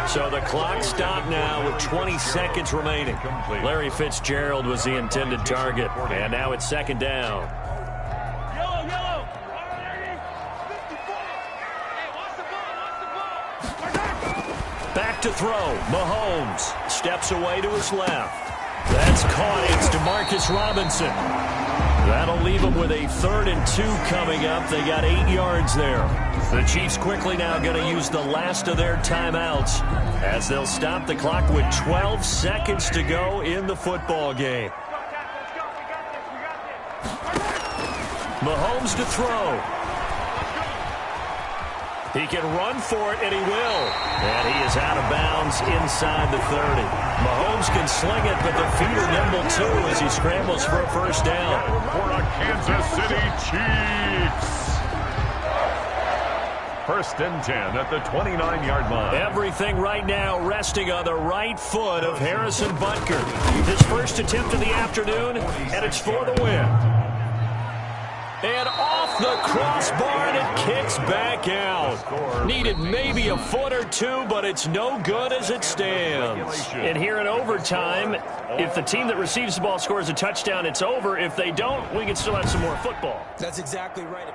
Speaker 2: So the clock stopped now with 20 seconds remaining. Larry Fitzgerald was the intended target. And now it's 2nd down. Back to throw. Mahomes steps away to his left. That's caught. It's DeMarcus Robinson. That'll leave them with a 3rd and 2 coming up. They got 8 yards there. The Chiefs quickly now going to use the last of their timeouts as they'll stop the clock with 12 seconds to go in the football game. Mahomes to throw. He can run for it, and he will. And he is out of bounds inside the 30. Mahomes can sling it, but the feet are nimble, too, as he scrambles for a first down.
Speaker 1: For the Kansas City Chiefs. 1st and 10 at the 29-yard line.
Speaker 2: Everything right now resting on the right foot of Harrison Butker. His first attempt of the afternoon, and it's for the win. And off the crossbar, and it kicks back out. Needed maybe a foot or two, but it's no good as it stands. And here in overtime, if the team that receives the ball scores a touchdown, it's over. If they don't, we can still have some more football.
Speaker 3: That's exactly right.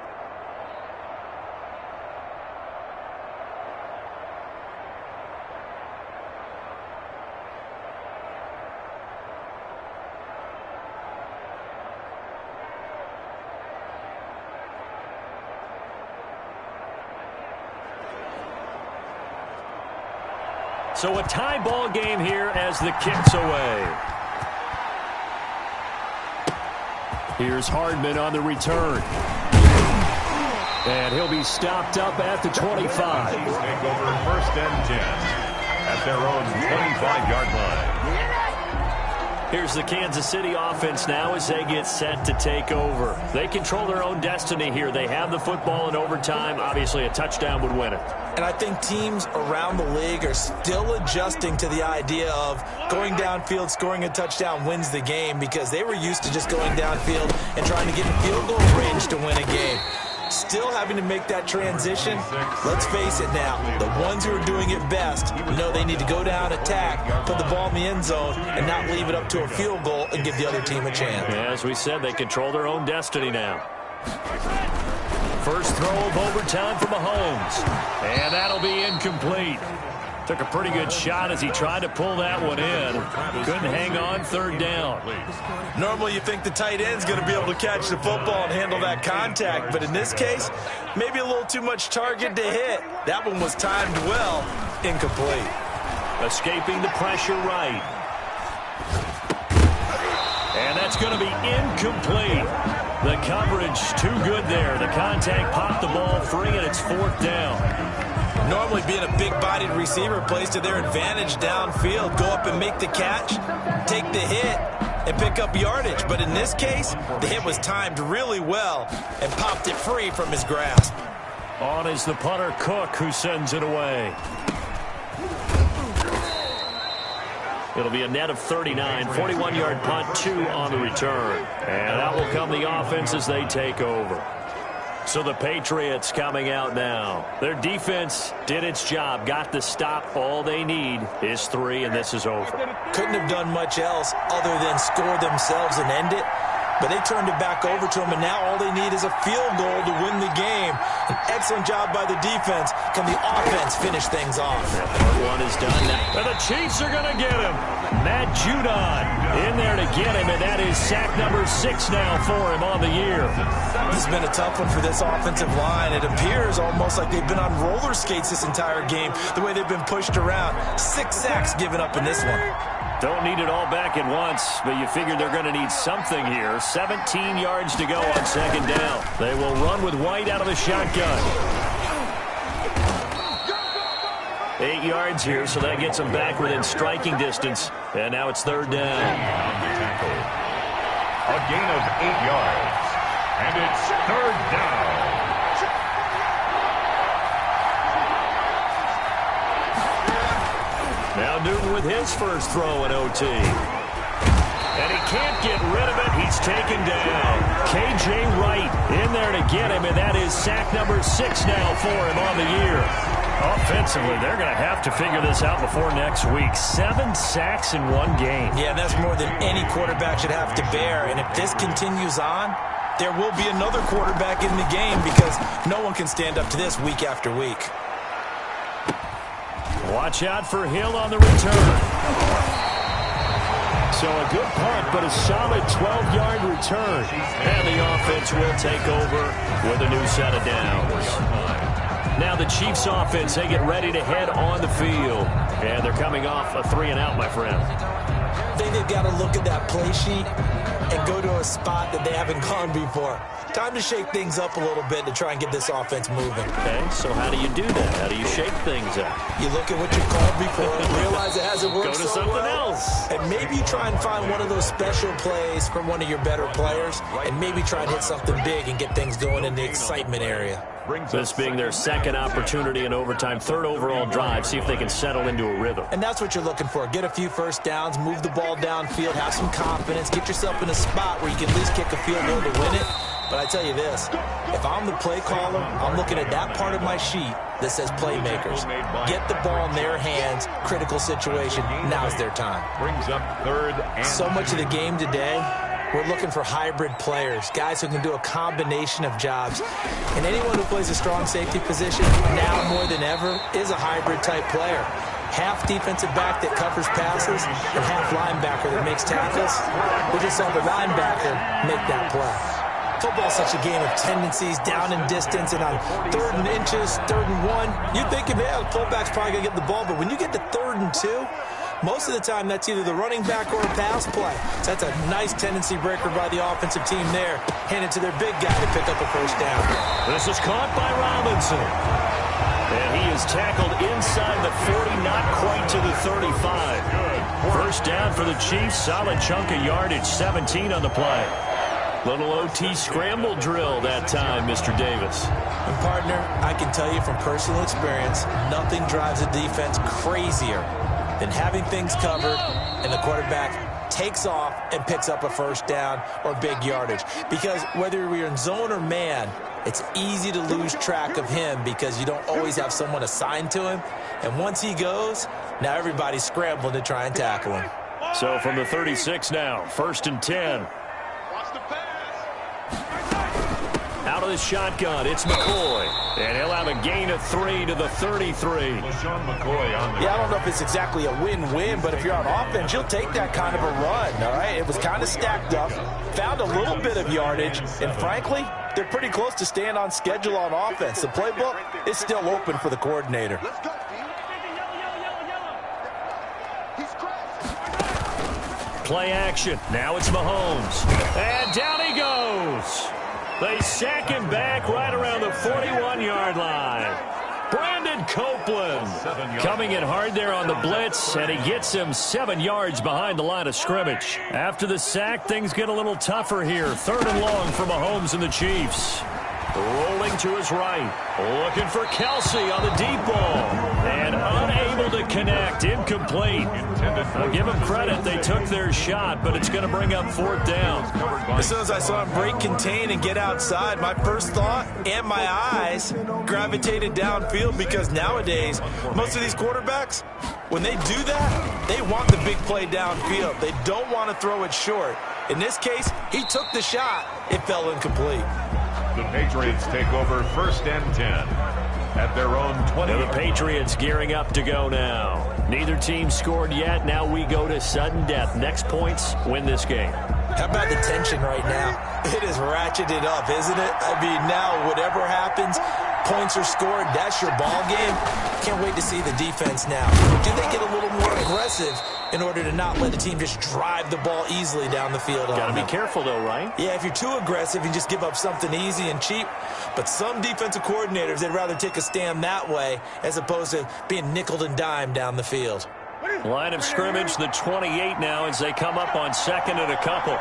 Speaker 2: So a tie ball game here as the kick's away. Here's Hardman on the return. And he'll be stopped up at the 25.
Speaker 1: Take over 1st and 10 at their own 25-yard line.
Speaker 2: Here's the Kansas City offense now as they get set to take over. They control their own destiny here. They have the football in overtime. Obviously, a touchdown would win it.
Speaker 3: And I think teams around the league are still adjusting to the idea of going downfield, scoring a touchdown wins the game, because they were used to just going downfield and trying to get in field goal range to win a game. Still having to make that transition. Let's face it now, the ones who are doing it best know they need to go down, attack, put the ball in the end zone, and not leave it up to a field goal and give the other team a chance.
Speaker 2: Yeah, as we said, they control their own destiny now. First throw of overtime for Mahomes. And that'll be incomplete. Took a pretty good shot as he tried to pull that one in. Couldn't hang on, 3rd down.
Speaker 3: Normally you think the tight end's going to be able to catch the football and handle that contact, but in this case, maybe a little too much target to hit. That one was timed well, incomplete.
Speaker 2: Escaping the pressure right. And that's going to be incomplete. The coverage too good there. The contact popped the ball free, and it's 4th down.
Speaker 3: Normally being a big-bodied receiver plays to their advantage downfield. Go up and make the catch, take the hit, and pick up yardage. But in this case, the hit was timed really well and popped it free from his grasp.
Speaker 2: On is the punter, Cook, who sends it away. It'll be a net of 39, 41-yard punt, 2 on the return. And that will come the offense as they take over. So the Patriots coming out now. Their defense did its job, got the stop. All they need is 3, and this is over.
Speaker 3: Couldn't have done much else other than score themselves and end it. But they turned it back over to them, and now all they need is a field goal to win the game. An excellent job by the defense. Can the offense finish things off?
Speaker 2: Part 1 is done now. And the Chiefs are going to get him. Matt Judon in there to get him, and that is sack number 6 now for him on the year.
Speaker 3: This has been a tough one for this offensive line. It appears almost like they've been on roller skates this entire game, the way they've been pushed around. 6 sacks given up in this one.
Speaker 2: Don't need it all back at once, but you figure they're going to need something here. 17 yards to go on second down. They will run with White out of the shotgun. 8 yards here, so that gets them back within striking distance. And now it's third down.
Speaker 1: A gain of 8 yards. And it's third down.
Speaker 2: Now Newton with his first throw in OT. And he can't get rid of it. He's taken down. K.J. Wright in there to get him, and that is sack number 6 now for him on the year. Offensively, they're going to have to figure this out before next week. 7 sacks in one game.
Speaker 3: Yeah, and that's more than any quarterback should have to bear. And if this continues on, there will be another quarterback in the game because no one can stand up to this week after week.
Speaker 2: Watch out for Hill on the return. So a good punt, but a solid 12-yard return. And the offense will take over with a new set of downs. Now the Chiefs offense, they get ready to head on the field. And they're coming off a 3-and-out, my friend.
Speaker 3: I think they've got to look at that play sheet and go to a spot that they haven't gone before. Time to shake things up a little bit to try and get this offense moving.
Speaker 2: Okay, so how do you do that? How do you shake things up?
Speaker 3: You look at what you've called before and realize it hasn't worked
Speaker 2: Go to
Speaker 3: so
Speaker 2: something
Speaker 3: well.
Speaker 2: else.
Speaker 3: And maybe try and find one of those special plays from one of your better players and maybe try and hit something big and get things going in the excitement area.
Speaker 2: This being their second opportunity in overtime, third overall drive, see if they can settle into a rhythm.
Speaker 3: And that's what you're looking for. Get a few first downs, move the ball downfield, have some confidence, get yourself in a spot where you can at least kick a field goal to win it. But I tell you this, if I'm the play caller, I'm looking at that part of my sheet that says playmakers. Get the ball in their hands, critical situation, now's their time.
Speaker 1: Brings up third and
Speaker 3: So much of the game today, we're looking for hybrid players, guys who can do a combination of jobs. And anyone who plays a strong safety position, now more than ever, is a hybrid type player. Half defensive back that covers passes and half linebacker that makes tackles. We just saw the linebacker make that play. Football's such a game of tendencies, down in distance, and on 3rd and inches, 3rd and 1, you're thinking, yeah, the fullback's probably going to get the ball. But when you get to 3rd and 2, most of the time that's either the running back or a pass play. So that's a nice tendency breaker by the offensive team there. Hand it to their big guy to pick up a first down.
Speaker 2: This is caught by Robinson. And he is tackled inside the 40, not quite to the 35. First down for the Chiefs. Solid chunk of yardage, 17 on the play. Little OT scramble drill that time, Mr. Davis.
Speaker 3: And partner, I can tell you from personal experience, nothing drives a defense crazier than having things covered and the quarterback takes off and picks up a first down or big yardage. Because whether you're in zone or man, it's easy to lose track of him because you don't always have someone assigned to him. And once he goes, now everybody's scrambling to try and tackle him.
Speaker 2: So from the 36 now, 1st and 10.
Speaker 4: Watch the pass.
Speaker 2: Out of the shotgun, it's McCoy. And he'll have a gain of 3 to the 33.
Speaker 3: Yeah, I don't know if it's exactly a win-win, but if you're on offense, you'll take that kind of a run, all right? It was kind of stacked up, found a little bit of yardage, and frankly, they're pretty close to staying on schedule on offense. The playbook is still open for the coordinator.
Speaker 4: Let's go, team. He's crashed.
Speaker 2: Play action. Now it's Mahomes. And down he goes. They sack him back right around the 41-yard line. Copeland coming in hard there on the blitz, and he gets him 7 yards behind the line of scrimmage. After the sack, things get a little tougher here. 3rd and long for Mahomes and the Chiefs. Rolling to his right, looking for Kelsey on the deep ball, and unable to connect, incomplete. I'll give them credit, they took their shot, but it's going to bring up 4th down.
Speaker 3: As soon as I saw him break contain and get outside, my first thought and my eyes gravitated downfield, because nowadays, most of these quarterbacks, when they do that, they want the big play downfield. They don't want to throw it short. In this case, he took the shot. It fell incomplete.
Speaker 1: The Patriots take over 1st and 10 at their own 20.
Speaker 2: And the Patriots gearing up to go now. Neither team scored yet. Now we go to sudden death. Next points win this game.
Speaker 3: How about the tension right now? It is ratcheted up, isn't it? I mean, now whatever happens, points are scored. That's your ball game. Can't wait to see the defense now. Do they get a little more aggressive in order to not let the team just drive the ball easily down the field?
Speaker 2: Got to be careful, though, right?
Speaker 3: Yeah, if you're too aggressive, you just give up something easy and cheap. But some defensive coordinators, they'd rather take a stand that way as opposed to being nickeled and dimed down the field.
Speaker 2: Line of scrimmage, the 28 now as they come up on 2nd and a couple.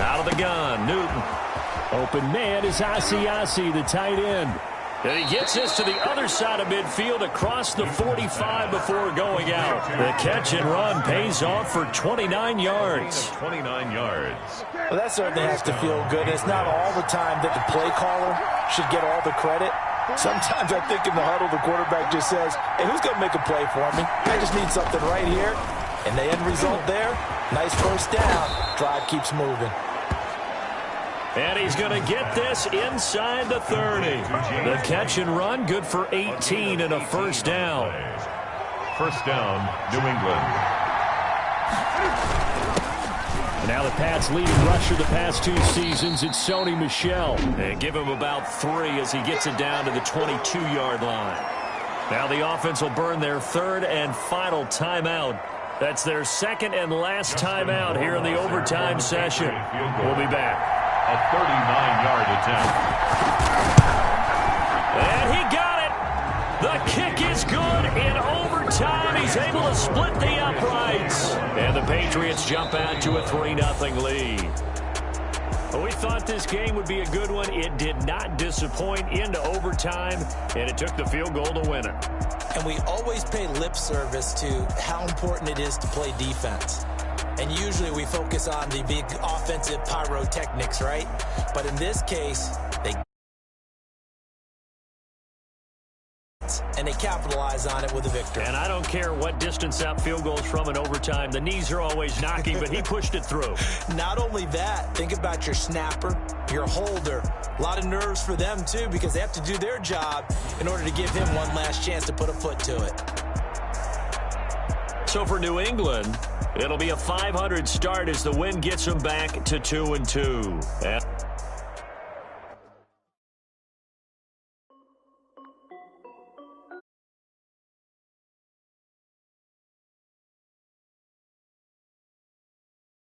Speaker 2: Out of the gun, Newton. Open man is Asiasi, the tight end. And he gets this to the other side of midfield across the 45 before going out. The catch and run pays off for 29 yards.
Speaker 1: 29 yards.
Speaker 3: Well, that certainly has to feel good. It's not all the time that the play caller should get all the credit. Sometimes I think in the huddle, the quarterback just says, hey, who's going to make a play for me? I just need something right here. And the end result there, nice 1st down. Drive keeps moving.
Speaker 2: And he's going to get this inside the 30. The catch and run, good for 18 and a 1st down.
Speaker 1: 1st down, New England.
Speaker 2: Now the Pats' leading rusher the past 2 seasons, it's Sony Michel. And give him about 3 as he gets it down to the 22-yard line. Now the offense will burn their 3rd and final timeout. That's their 2nd and last timeout here in the overtime session. We'll be back.
Speaker 1: A 39-yard attempt.
Speaker 2: And he got it. The kick is good in overtime. He's able to split the uprights. And the Patriots jump out to a 3-0 lead. Well, we thought this game would be a good one. It did not disappoint into overtime, and it took the field goal to win it.
Speaker 3: And we always pay lip service to how important it is to play defense. And usually we focus on the big offensive pyrotechnics, right? But in this case, they capitalize on it with a victory.
Speaker 2: And I don't care what distance out field goals from in overtime. The knees are always knocking, but he pushed it through.
Speaker 3: Not only that, think about your snapper, your holder. A lot of nerves for them, too, because they have to do their job in order to give him one last chance to put a foot to it.
Speaker 2: So for New England, it'll be a 500 start as the win gets them back to 2-2.